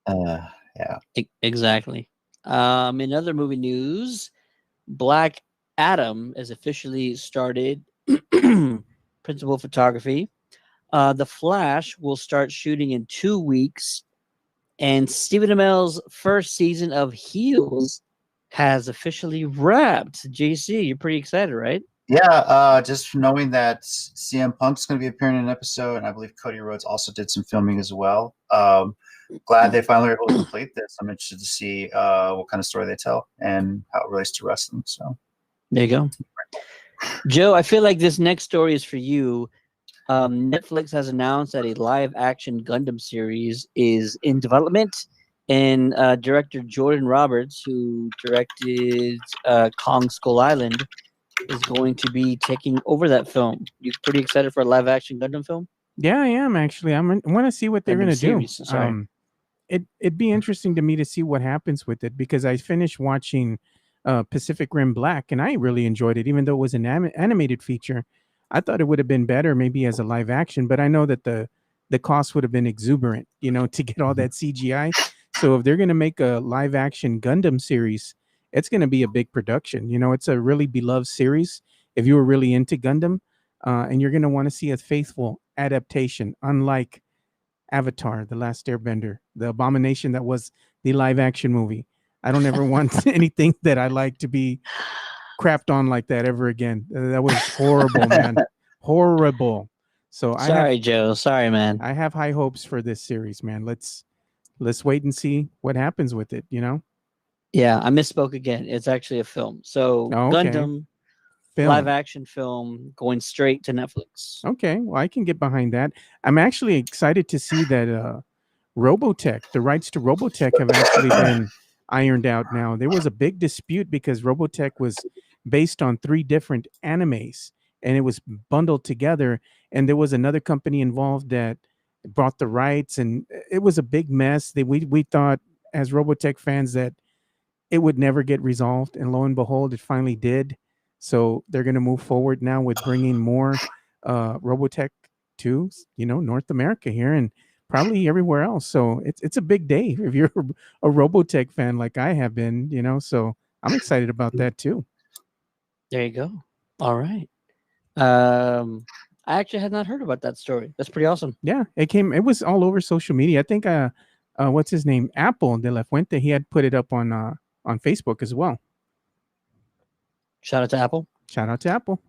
Yeah. Exactly. In other movie news, Black Adam has officially started principal photography. The Flash will start shooting in 2 weeks, and Stephen Amell's first season of Heels has officially wrapped. JC, you're pretty excited, right? Yeah, just knowing that CM Punk's going to be appearing in an episode, and I believe Cody Rhodes also did some filming as well. Glad they finally were able to complete this. I'm interested to see what kind of story they tell and how it relates to wrestling. So there you go. Joe, I feel like this next story is for you. Netflix has announced that a live-action Gundam series is in development, and director Jordan Roberts, who directed Kong Skull Island, is going to be taking over that film. You pretty excited for a live-action Gundam film? Yeah, I am actually. I want to see what they're going to do. It'd be interesting to me to see what happens with it, because I finished watching Pacific Rim Black, and I really enjoyed it, even though it was an animated feature. I thought it would have been better maybe as a live action, but I know that the cost would have been exuberant, to get all that CGI. So if they're going to make a live action Gundam series, it's going to be a big production. It's a really beloved series if you were really into Gundam, and you're going to want to see a faithful adaptation, unlike Avatar, The Last Airbender, the abomination that was the live action movie. I don't ever want anything that I like to be crapped on like that ever again. That was horrible, man. Horrible. So sorry, Joe. Sorry, man. I have high hopes for this series, man. Let's wait and see what happens with it, Yeah, I misspoke again. It's actually a film. So Gundam live action film going straight to Netflix. Okay, well, I can get behind that. I'm actually excited to see that Robotech, the rights to Robotech have actually been ironed out now. There was a big dispute because Robotech was based on 3 different animes, and it was bundled together, and there was another company involved that bought the rights, and it was a big mess. We thought as Robotech fans that it would never get resolved, and lo and behold, it finally did. So they're going to move forward now with bringing more Robotech to North America here and probably everywhere else. So it's a big day if you're a Robotech fan like I have been, so I'm excited about that too. There you go. All right. I actually had not heard about that story. That's pretty awesome. Yeah, it was all over social media. I think what's his name? Apple de la Fuente, he had put it up on Facebook as well. Shout out to Apple. Shout out to Apple.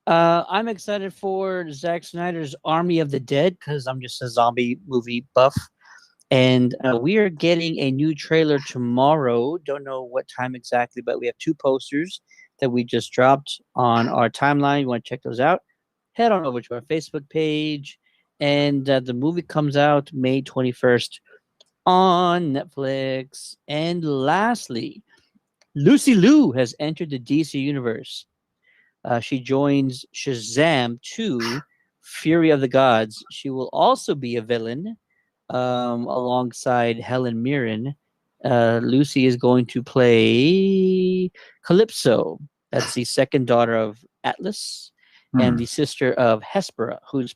I'm excited for Zack Snyder's Army of the Dead because I'm just a zombie movie buff. And we are getting a new trailer tomorrow. Don't know what time exactly, but we have 2 posters that we just dropped on our timeline. You want to check those out? Head on over to our Facebook page. And the movie comes out May 21st on Netflix. And lastly, Lucy Liu has entered the DC universe. She joins Shazam 2, Fury of the Gods. She will also be a villain alongside Helen Mirren. Lucy is going to play Calypso. That's the second daughter of Atlas and the sister of Hespera, who's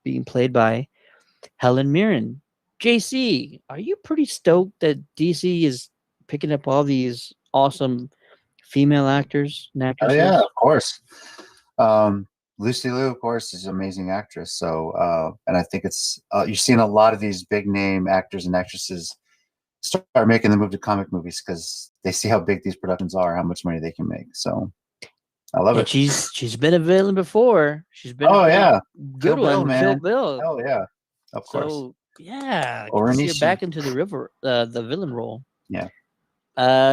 being played by Helen Mirren. JC, are you pretty stoked that DC is picking up all these awesome female actors and actresses? Oh, yeah, of course. Lucy Liu, of course, is an amazing actress. So, and I think it's you're seeing a lot of these big name actors and actresses start making the move to comic movies because they see how big these productions are, how much money they can make. So, I love it. She's been a villain before. She's been Kill good Bill, one, man. Kill Bill. Oh yeah, of course. So yeah, Or see her back into the villain role. Yeah.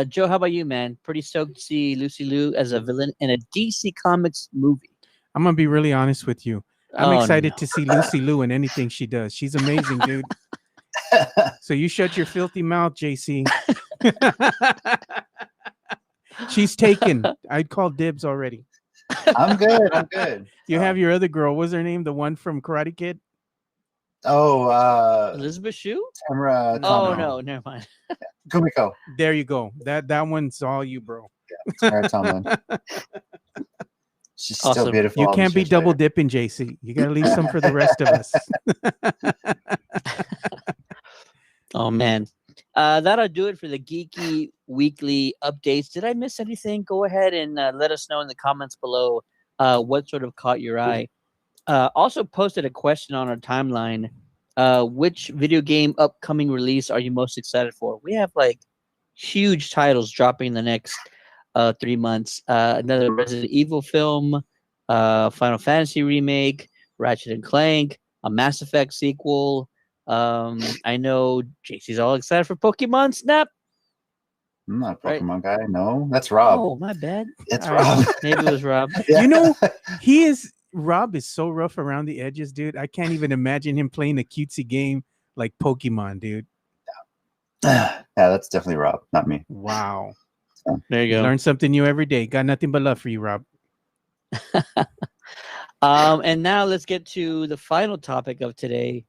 Joe, how about you, man? Pretty stoked to see Lucy Liu as a villain in a DC Comics movie. I'm gonna be really honest with you. I'm excited to see Lucy Liu in anything she does. She's amazing, dude. So you shut your filthy mouth, JC. She's taken. I'd call dibs already. I'm good. You have your other girl. What's her name? The one from Karate Kid? Oh, Elizabeth Shue? Tamara. Oh no, never mind. Kumiko. There you go. That one's all you, bro. Yeah, Tamara Tomlin. She's Awesome. still beautiful. You can't be double dipping, JC. You gotta leave some for the rest of us. Oh man. That'll do it for the Geeky Weekly updates. Did I miss anything? Go ahead and let us know in the comments below what sort of caught your eye. Also posted a question on our timeline. Which video game upcoming release are you most excited for? We have like huge titles dropping in the next 3 months. Another Resident Evil film, Final Fantasy remake, Ratchet and Clank, a Mass Effect sequel. I know JC's all excited for Pokemon Snap. I'm not a Pokemon guy. No, that's Rob. Oh, my bad. It's All Rob. right. Maybe it was Rob. Yeah. You know, Rob is so rough around the edges, dude. I can't even imagine him playing a cutesy game like Pokemon, dude. Yeah, that's definitely Rob, not me. Wow. So, There you go. Learn something new every day. Got nothing but love for you, Rob. And now let's get to the final topic of today.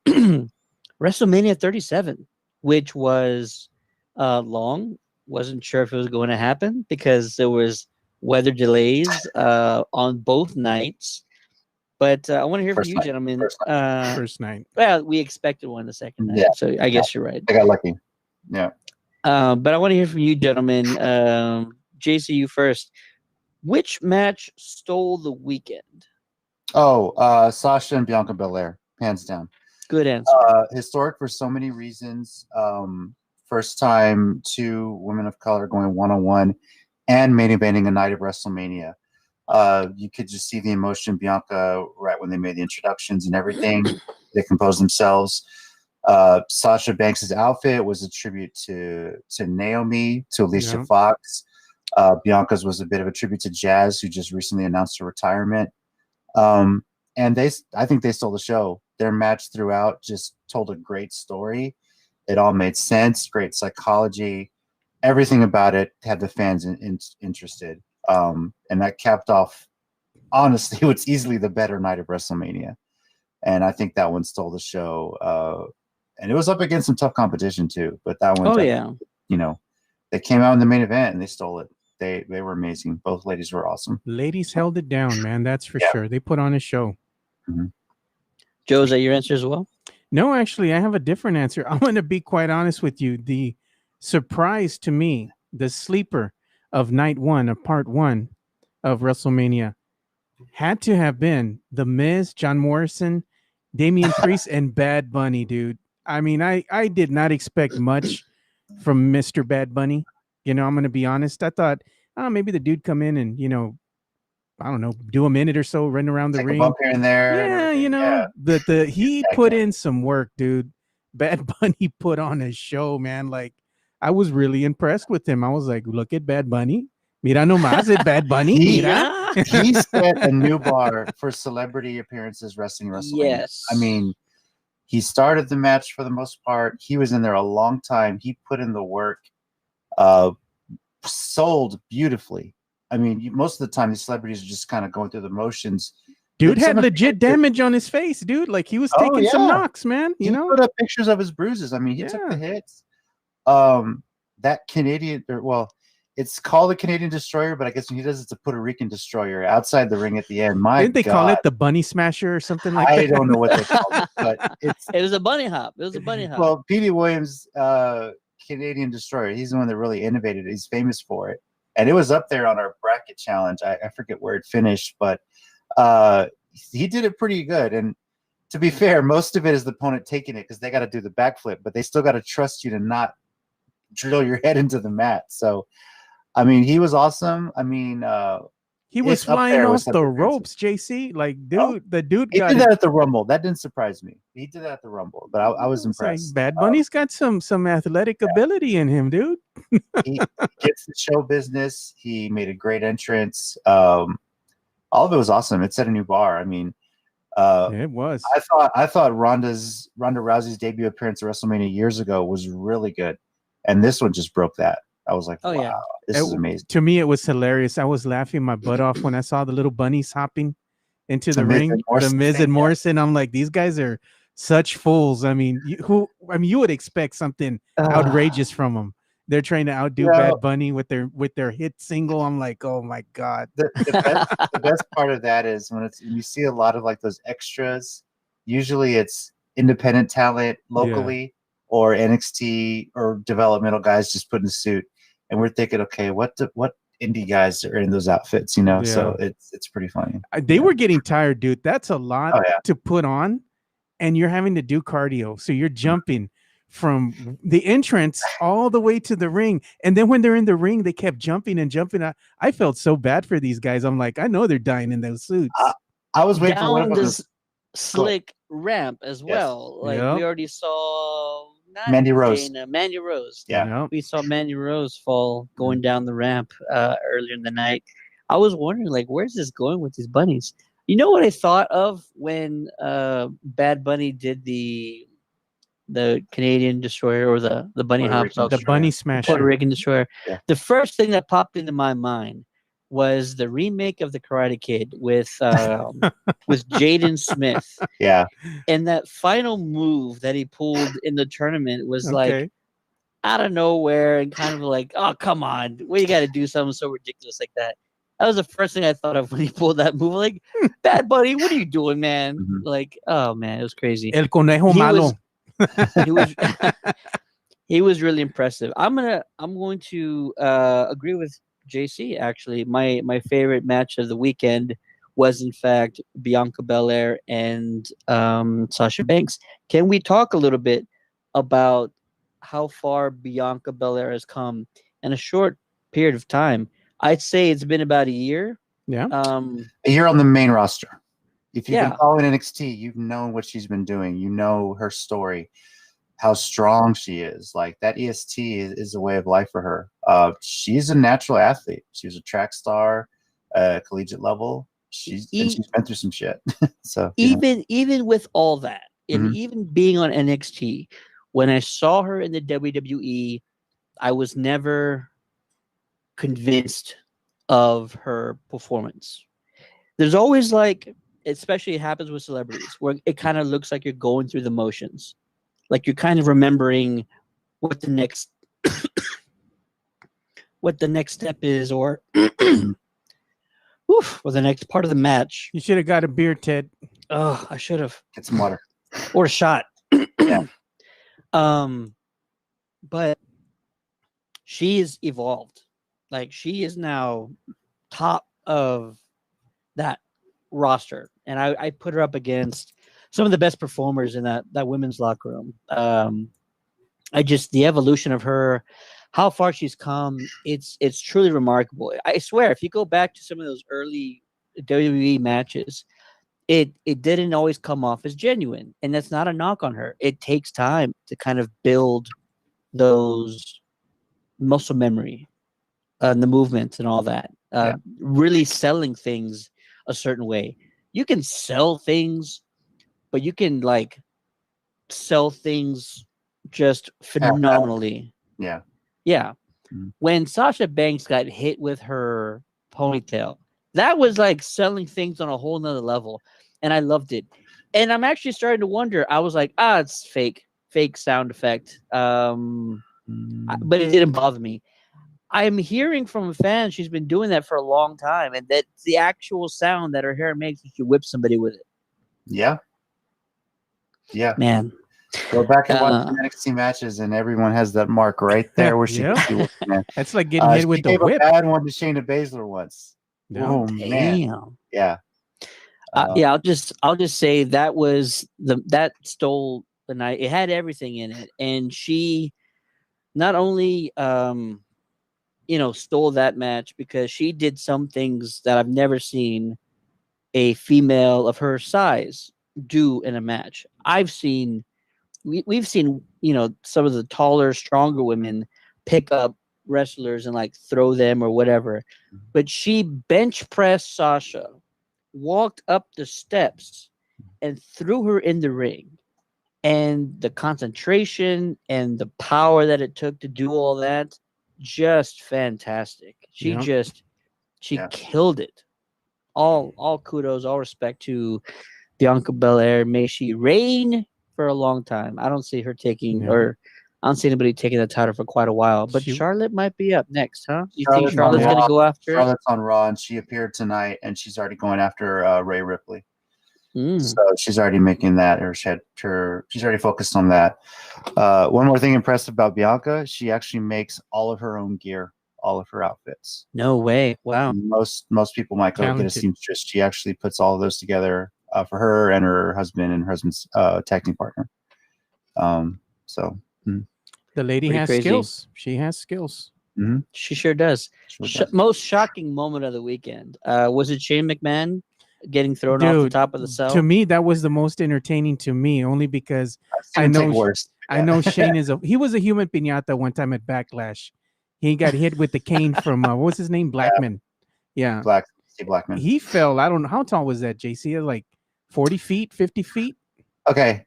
WrestleMania 37, which was long. Wasn't sure if it was going to happen because there was weather delays on both nights. But I want to hear from you, gentlemen. First night. Well, we expected one the second night, so I guess you're right. I got lucky. Yeah. But I want to hear from you, gentlemen. JC, you first. Which match stole the weekend? Oh, Sasha and Bianca Belair, hands down. Good answer. Historic for so many reasons. First time 2 women of color going one-on-one and main eventing a night of WrestleMania. You could just see the emotion Bianca right when they made the introductions and everything. They composed themselves. Sasha Banks' outfit was a tribute to Naomi, to Alicia Fox. Bianca's was a bit of a tribute to Jazz, who just recently announced her retirement. And I think they stole the show. Their match throughout just told a great story. It all made sense. Great psychology. Everything about it had the fans interested. And that capped off, honestly, what's easily the better night of WrestleMania. And I think that one stole the show. And it was up against some tough competition too. But that one, you know, they came out in the main event and they stole it. They were amazing. Both ladies were awesome. Ladies held it down, man. That's for sure. They put on a show. Mm-hmm. Joe, is that your answer as well? No, actually, I have a different answer. I'm going to be quite honest with you. The surprise to me, the sleeper of night 1 of part 1 of WrestleMania had to have been The Miz, John Morrison, Damian Priest, and Bad Bunny, dude. I mean, I did not expect much from Mr. Bad Bunny. You know, I'm going to be honest. I thought maybe the dude come in and I don't know, do a minute or so, run around the Take ring. a bump here and there. Yeah, he put in some work, dude. Bad Bunny put on a show, man. Like, I was really impressed with him. I was like, look at Bad Bunny. Mira nomás at Bad Bunny. Mira. He set a new bar for celebrity appearances wrestling WrestleMania. Yes. I mean, he started the match for the most part. He was in there a long time. He put in the work. Sold beautifully. I mean, most of the time, these celebrities are just kind of going through the motions. Dude had legit damage on his face, dude. Like, he was taking some knocks, man. He put up pictures of his bruises. I mean, he took the hits. That Canadian, it's called a Canadian Destroyer, but I guess when he does, it's a Puerto Rican Destroyer outside the ring at the end. Didn't they call it the Bunny Smasher or something like that? I don't know what they called it, but it was a bunny hop. It was a bunny hop. Well, Petey Williams, Canadian Destroyer, he's the one that really innovated it. He's famous for it. And it was up there on our bracket challenge. I forget where it finished, but he did it pretty good. And to be fair, most of it is the opponent taking it because they got to do the backflip, but they still got to trust you to not drill your head into the mat. So, I mean, he was awesome. I mean, he was flying off the ropes, JC. Like, dude, the dude he did that at the Rumble. That didn't surprise me. He did that at the Rumble, but I was impressed. Like, Bad Bunny's got some athletic ability in him, dude. He gets the show business. He made a great entrance. All of it was awesome. It set a new bar. I mean, it was. I thought Ronda Rousey's debut appearance at WrestleMania years ago was really good, and this one just broke that. I was like, wow, this is amazing. To me, it was hilarious. I was laughing my butt off when I saw the little bunnies hopping into the ring. The Miz and Morrison. I'm like, these guys are such fools. I mean, you would expect something outrageous from them. They're trying to outdo Bad Bunny with their hit single. I'm like, oh my god. The best part of that is when you see a lot of like those extras. Usually, it's independent talent locally or NXT or developmental guys just put in a suit. And we're thinking, okay, what indie guys are in those outfits, So it's pretty funny. They were getting tired, dude. That's a lot to put on, and you're having to do cardio. So you're jumping from the entrance all the way to the ring, and then when they're in the ring, they kept jumping and jumping. I felt so bad for these guys. I'm like, I know they're dying in those suits. I was waiting for one of them. Slick ramp as well. Like we already saw. Mandy Rose. Mandy Rose. Yeah. We saw Mandy Rose fall going down the ramp earlier in the night. I was wondering, like, where's this going with these bunnies? You know what I thought of when Bad Bunny did the Canadian Destroyer or the bunny hop, the Bunny Smasher, Puerto Rican Destroyer? Yeah. The first thing that popped into my mind was the remake of the Karate Kid with Jaden Smith. Yeah. And that final move that he pulled in the tournament was like out of nowhere and kind of like, oh, come on. We got to do something so ridiculous like that. That was the first thing I thought of when he pulled that move. Like, Bad Bunny, what are you doing, man? Mm-hmm. Like, oh, man, it was crazy. El Conejo Malo. He was really impressive. I'm going to agree with JC. Actually, my favorite match of the weekend was in fact Bianca Belair and Sasha Banks. Can we talk a little bit about how far Bianca Belair has come in a short period of time? I'd say it's been about a year. Yeah, a year on the main roster. If you've been following NXT, you've known what she's been doing. You know her story, how strong she is. Like, that EST is a way of life for her. She's a natural athlete. She was a track star, collegiate level. She's been through some shit. So even with all that, and even being on NXT, when I saw her in the WWE, I was never convinced of her performance. There's always, like, especially it happens with celebrities, where it kind of looks like you're going through the motions. Like, you're kind of remembering what the next step is, or or the next part of the match. You should have got a beer, Ted. Oh, I should have. Get some water. Or a shot. Yeah. But she is evolved. Like, she is now top of that roster. And I put her up against some of the best performers in that women's locker room. The evolution of her, how far she's come. It's truly remarkable. I swear, if you go back to some of those early WWE matches, it didn't always come off as genuine, and that's not a knock on her. It takes time to kind of build those muscle memory, the movements and all that. Really selling things a certain way. You can sell things, but you can like sell things just phenomenally. Yeah. When Sasha Banks got hit with her ponytail, that was like selling things on a whole nother level, and I loved it. And I'm actually starting to wonder. I was like, it's fake sound effect. But it didn't bother me. I'm hearing from a fan she's been doing that for a long time, and that's the actual sound that her hair makes if you whip somebody with it. Yeah. Man. Go back and watch the NXT matches, and everyone has that mark right there where she can see it. That's like getting hit with the whip. A bad one to Shayna Baszler once. No. Oh man. Yeah. I'll just say that stole the night. It had everything in it, and she not only stole that match because she did some things that I've never seen a female of her size do in a match. We've seen some of the taller, stronger women pick up wrestlers and like throw them or whatever, but she bench pressed Sasha, walked up the steps, and threw her in the ring. And the concentration and the power that it took to do all that, just fantastic. She killed it. All kudos, all respect to Bianca Belair. May she reign for a long time. I don't see her taking or I don't see anybody taking the title for quite a while. But Charlotte might be up next, huh? You think Charlotte's going to go after? Charlotte's on Raw, and she appeared tonight, and she's already going after Rhea Ripley. So she's already making that, or she's already focused on that. One more thing impressive about Bianca: she actually makes all of her own gear, all of her outfits. No way! Wow. Most people might go get a seamstress. She actually puts all of those together for her and her husband and her husband's tag team partner. The lady has skills. She has skills. Mm-hmm. She sure does. Most shocking moment of the weekend was it Shane McMahon getting thrown off the top of the cell? To me, that was the most entertaining to me, only because I know Shane he was a human piñata one time at Backlash. He got hit with the cane from what's his name? Blackman. Yeah. Blackman. He fell. I don't know. How tall was that, JC? Like 40 feet, 50 feet? Okay.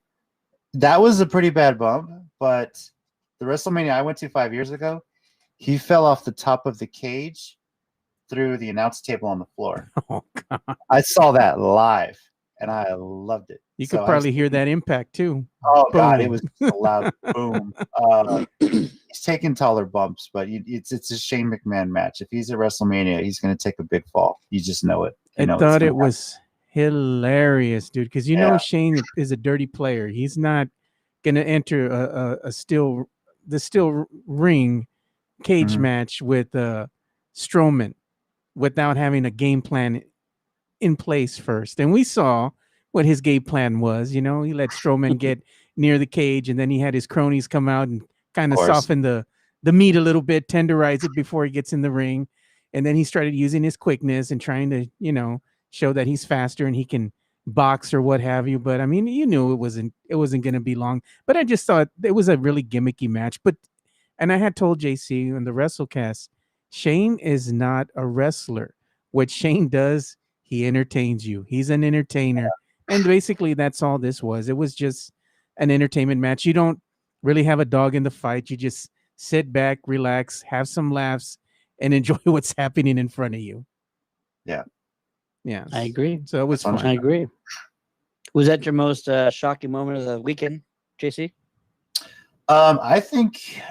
That was a pretty bad bump, but the WrestleMania I went to 5 years ago, he fell off the top of the cage through the announce table on the floor. Oh, God. I saw that live, and I loved it. You could probably hear that impact, too. Oh, boom. God, it was a loud boom. He's taking taller bumps, but it's a Shane McMahon match. If he's at WrestleMania, he's going to take a big fall. You just know it. I thought it was hilarious, dude, because know Shane is a dirty player. He's not going to enter the steel ring cage match with Strowman without having a game plan in place first. And we saw what his game plan was. He let Strowman get near the cage, and then he had his cronies come out and kind of soften the meat a little bit, tenderize it before he gets in the ring. And then he started using his quickness and trying to, show that he's faster and he can box or what have you. But I mean, you knew it wasn't going to be long. But I just thought it was a really gimmicky match. And I had told JC in the WrestleCast, Shane is not a wrestler. What Shane does, he entertains you. He's an entertainer. And basically that's all this was. It was just an entertainment match. You don't really have a dog in the fight. You just sit back, relax, have some laughs, and enjoy what's happening in front of you. Yeah. Yeah. I agree. So it was fun. I agree. Was that your most shocking moment of the weekend, JC? I think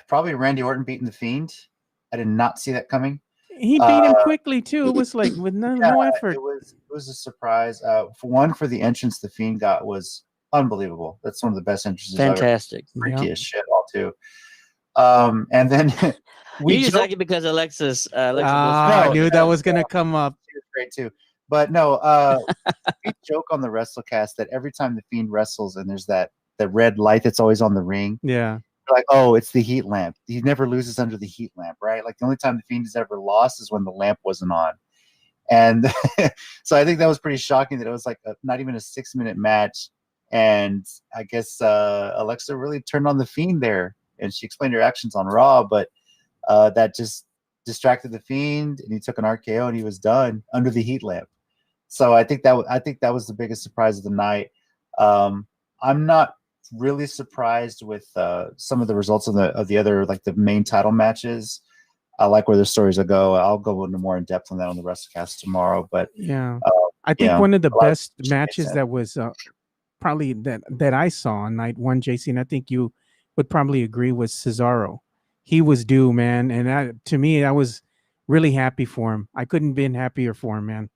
probably Randy Orton beating The Fiend. I did not see that coming. He beat him quickly too. It was like with no effort. It was a surprise. For the entrance The Fiend got was unbelievable. That's one of the best entrances. Fantastic. Freaky as shit, all too. And then we just like it because Alexis I knew that was gonna come up. She was great too. But no, we joke on the WrestleCast that every time The Fiend wrestles and there's that red light that's always on the ring. Yeah. like, oh, it's the heat lamp. He never loses under the heat lamp, right? Like the only time the Fiend has ever lost is when the lamp wasn't on. And so I think that was pretty shocking that it was like not even a 6-minute match. And I guess Alexa really turned on the Fiend there, and she explained her actions on Raw, but that just distracted the Fiend, and he took an RKO, and he was done under the heat lamp. So I think that was the biggest surprise of the night. I'm not really surprised with some of the results of the other, like the main title matches. I like where the stories will go. I'll go into more in depth on that on the WrestleCast tomorrow. But yeah, I think one of the best matches that was probably that I saw on night one, JC, and I think you would probably agree, was Cesaro. He was due, man, and to me, I was really happy for him. I couldn't have been happier for him, man.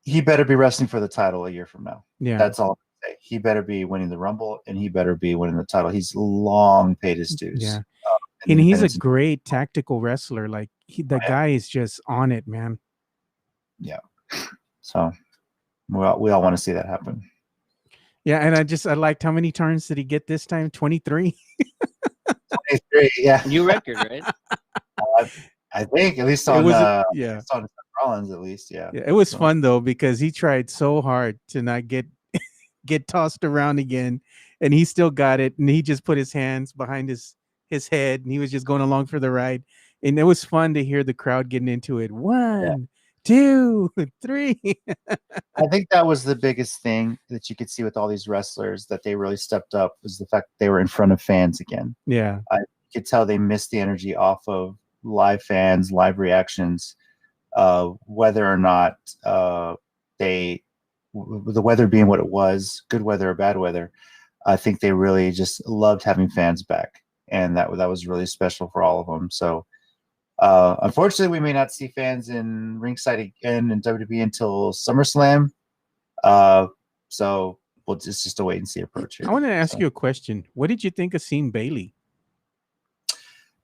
He better be wrestling for the title a year from now. Yeah, that's all I'm gonna say. He better be winning the Rumble, and he better be winning the title. He's long paid his dues. Yeah. And he's a great tactical wrestler. Like the guy is just on it, man. Yeah. So we all want to see that happen. Yeah, and I liked how many turns did he get this time? 23. 23. Yeah. New record, right? I think at least on on Rollins, at least. Yeah. It was fun though, because he tried so hard to not get tossed around again, and he still got it, and he just put his hands behind his head, and he was just going along for the ride. And it was fun to hear the crowd getting into it. 1, 2, 3. I think that was the biggest thing that you could see with all these wrestlers, that they really stepped up, was the fact that they were in front of fans again. Yeah. I could tell they missed the energy off of live fans, live reactions, whether or not the weather being what it was, good weather or bad weather. I think they really just loved having fans back. And that was really special for all of them. So unfortunately, we may not see fans in ringside again in WWE until SummerSlam. So it's just a wait and see approach here. I want to ask you a question. What did you think of seeing Bayley?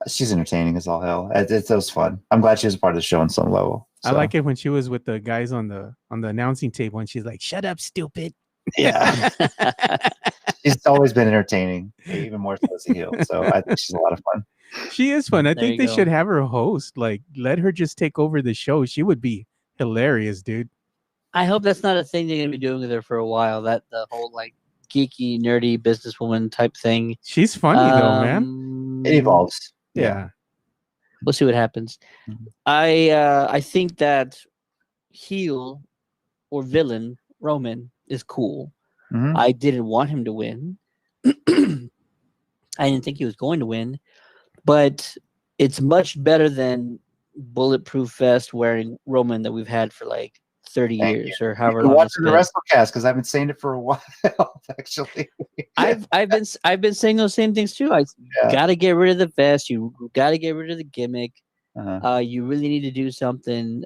She's entertaining as all hell. It was fun. I'm glad she was a part of the show on some level. So. I like it when she was with the guys on the announcing table, and she's like, "Shut up, stupid." Yeah. She's always been entertaining, even more so as a heel. So I think she's a lot of fun. She is fun. I think they should have her host. Like, let her just take over the show. She would be hilarious, dude. I hope that's not a thing they're gonna be doing with her for a while. That the whole like geeky, nerdy businesswoman type thing. She's funny though, man. It evolves. Yeah. We'll see what happens. Mm-hmm. I think that heel or villain Roman is cool. Mm-hmm. I didn't want him to win. I didn't think he was going to win, but it's much better than bulletproof vest wearing Roman that we've had for like 30 years or however long. Watching the WrestleCast, because I've been saying it for a while. Actually, I've been saying those same things too. Gotta get rid of the vest. You gotta get rid of the gimmick. You really need to do something.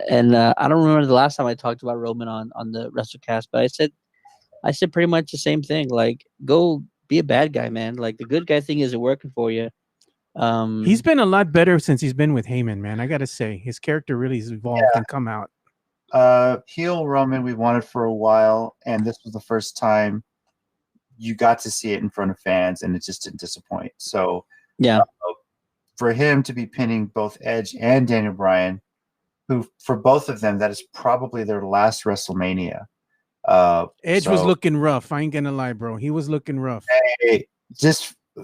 And I don't remember the last time I talked about Roman on the WrestleCast, but I said pretty much the same thing. Like, go be a bad guy, man. Like, the good guy thing isn't working for you. He's been a lot better since he's been with Heyman, man. I gotta say, his character really has evolved and come out. Heel Roman we wanted for a while, and this was the first time you got to see it in front of fans, and it just didn't disappoint. So for him to be pinning both Edge and Daniel Bryan, who for both of them that is probably their last WrestleMania. Edge was looking rough. I ain't gonna lie, bro. He was looking rough. Hey,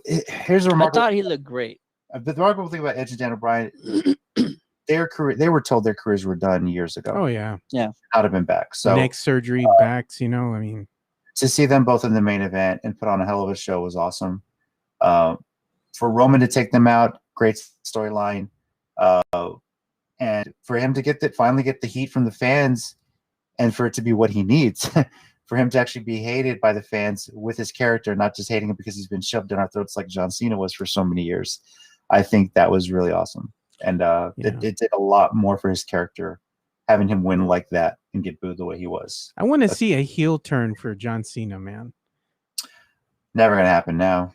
here's a remarkable. I thought he looked great. The remarkable thing about Edge and Daniel Bryan, their career, they were told their careers were done years ago. Oh yeah, not have been back. So neck surgery, backs. I mean, to see them both in the main event and put on a hell of a show was awesome. For Roman to take them out, great storyline, and for him to finally get the heat from the fans. And for it to be what he needs, for him to actually be hated by the fans with his character, not just hating him because he's been shoved in our throats like John Cena was for so many years. I think that was really awesome. And it did a lot more for his character, having him win like that and get booed the way he was. I want to see a heel turn for John Cena, man. Never going to happen now.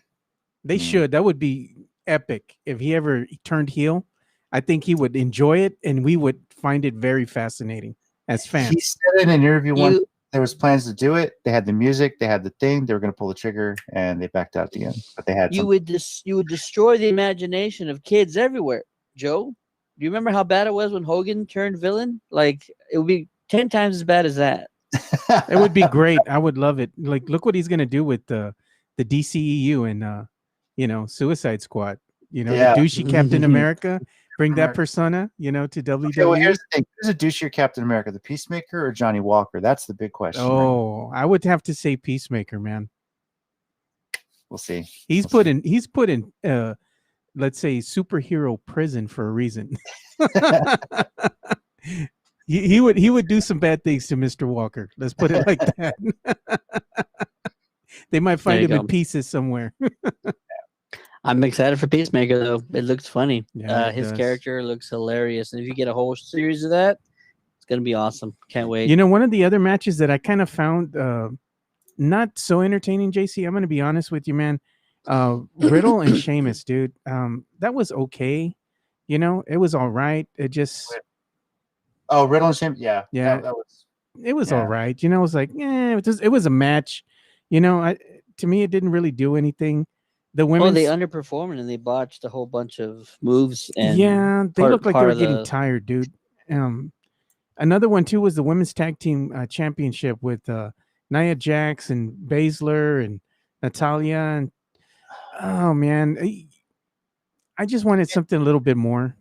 They should. That would be epic. If he ever turned heel, I think he would enjoy it, and we would find it very fascinating. As fans. He said in an interview there was plans to do it. They had the music, they had the thing. They were going to pull the trigger, and they backed out at the end. But they had you would destroy the imagination of kids everywhere. Joe, do you remember how bad it was when Hogan turned villain? Like it would be 10 times as bad as that. It would be great. I would love it. Like, look what he's gonna do with the DCEU and Suicide Squad. The douchey Captain America. Bring that persona, to WWE. Okay, well, here's the thing: who's a douchier Captain America, the Peacemaker or Johnny Walker? That's the big question. Oh, right? I would have to say Peacemaker, man. We'll see. He's put in, let's say, superhero prison for a reason. he would do some bad things to Mr. Walker. Let's put it like that. They might find him in pieces somewhere. I'm excited for Peacemaker, though. It looks funny. Yeah, his character looks hilarious. And if you get a whole series of that, it's going to be awesome. Can't wait. One of the other matches that I kind of found not so entertaining, JC, I'm going to be honest with you, man. Riddle and Sheamus, dude. That was okay. It was all right. It just... Oh, Riddle and Sheamus? Yeah. Yeah. It was all right. It was like, it was a match. To me, it didn't really do anything. The women, they underperformed and they botched a whole bunch of moves. And they looked like they were getting tired, dude. Another one too was the women's tag team championship with Nia Jax and Baszler and Natalia. And oh man, I just wanted something a little bit more.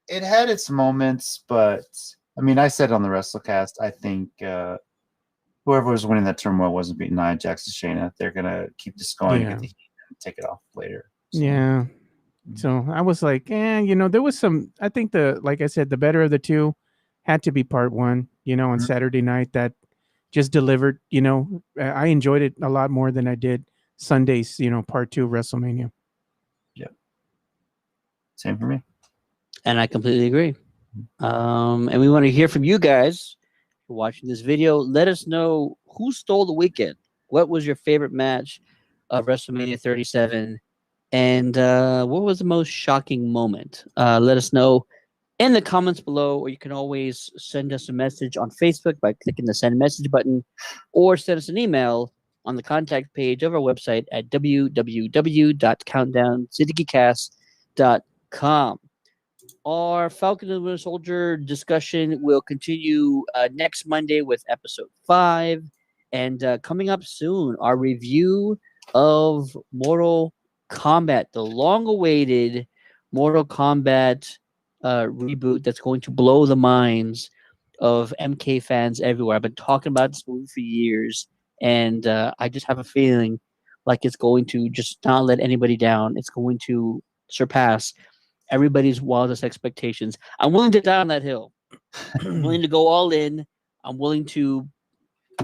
It had its moments, but I mean, I said on the WrestleCast, I think whoever was winning that turmoil wasn't beating Nia Jax and Shayna. They're gonna keep this going. Yeah. Take it off later. So. Yeah. So I was like, there was some, I think like I said, the better of the two had to be part one, on Saturday night that just delivered, I enjoyed it a lot more than I did Sunday's, part two of WrestleMania. Yeah. Same for me. And I completely agree. And we want to hear from you guys for watching this video. Let us know who stole the weekend. What was your favorite match of WrestleMania 37, and what was the most shocking moment? Let us know in the comments below, or you can always send us a message on Facebook by clicking the send message button, or send us an email on the contact page of our website at www.countdowncitygeekcast.com. Our Falcon and Winter Soldier discussion will continue next Monday with episode 5, and coming up soon, our review of Mortal Kombat, the long-awaited Mortal Kombat reboot that's going to blow the minds of MK fans everywhere. I've been talking about this movie for years, and I just have a feeling like it's going to just not let anybody down. It's going to surpass everybody's wildest expectations. I'm willing to die on that hill. I'm willing to go all in. I'm willing to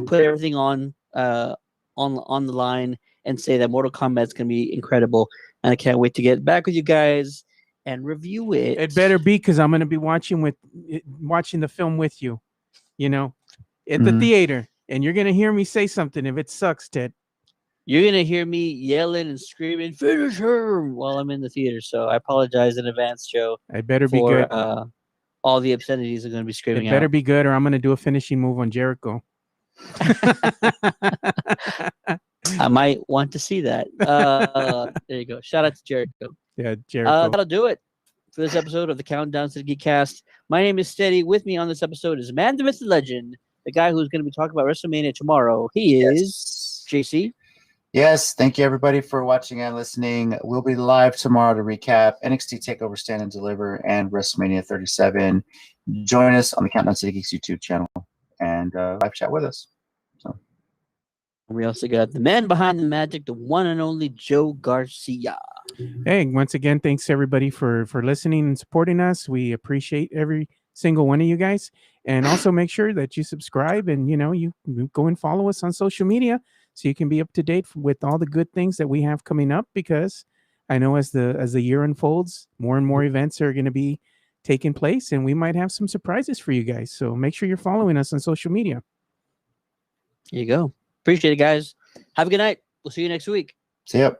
put everything on the line and say that Mortal Kombat is going to be incredible, and I can't wait to get back with you guys and review it. It better be, because I'm going to be watching the film with you, at the theater, and you're going to hear me say something if it sucks, Ted. You're going to hear me yelling and screaming, "Finish her!" while I'm in the theater, so I apologize in advance, Joe. It better be good. All the obscenities are going to be screaming out. It better be good, or I'm going to do a finishing move on Jericho. I might want to see that. There you go. Shout out to Jericho. Yeah, Jericho. That'll do it for this episode of the Countdown to the Geekcast. My name is Steady. With me on this episode is Man, the Myth, the Legend, the guy who's going to be talking about WrestleMania tomorrow. He is JC. Yes, thank you everybody for watching and listening. We'll be live tomorrow to recap NXT TakeOver Stand and Deliver and WrestleMania 37. Join us on the Countdown to the Geeks YouTube channel and live chat with us. We also got the man behind the magic, the one and only Joe Garcia. Hey, once again, thanks everybody for listening and supporting us. We appreciate every single one of you guys. And also make sure that you subscribe and, you go and follow us on social media so you can be up to date with all the good things that we have coming up, because I know as the year unfolds, more and more events are going to be taking place, and we might have some surprises for you guys. So make sure you're following us on social media. There you go. Appreciate it, guys. Have a good night. We'll see you next week. See ya.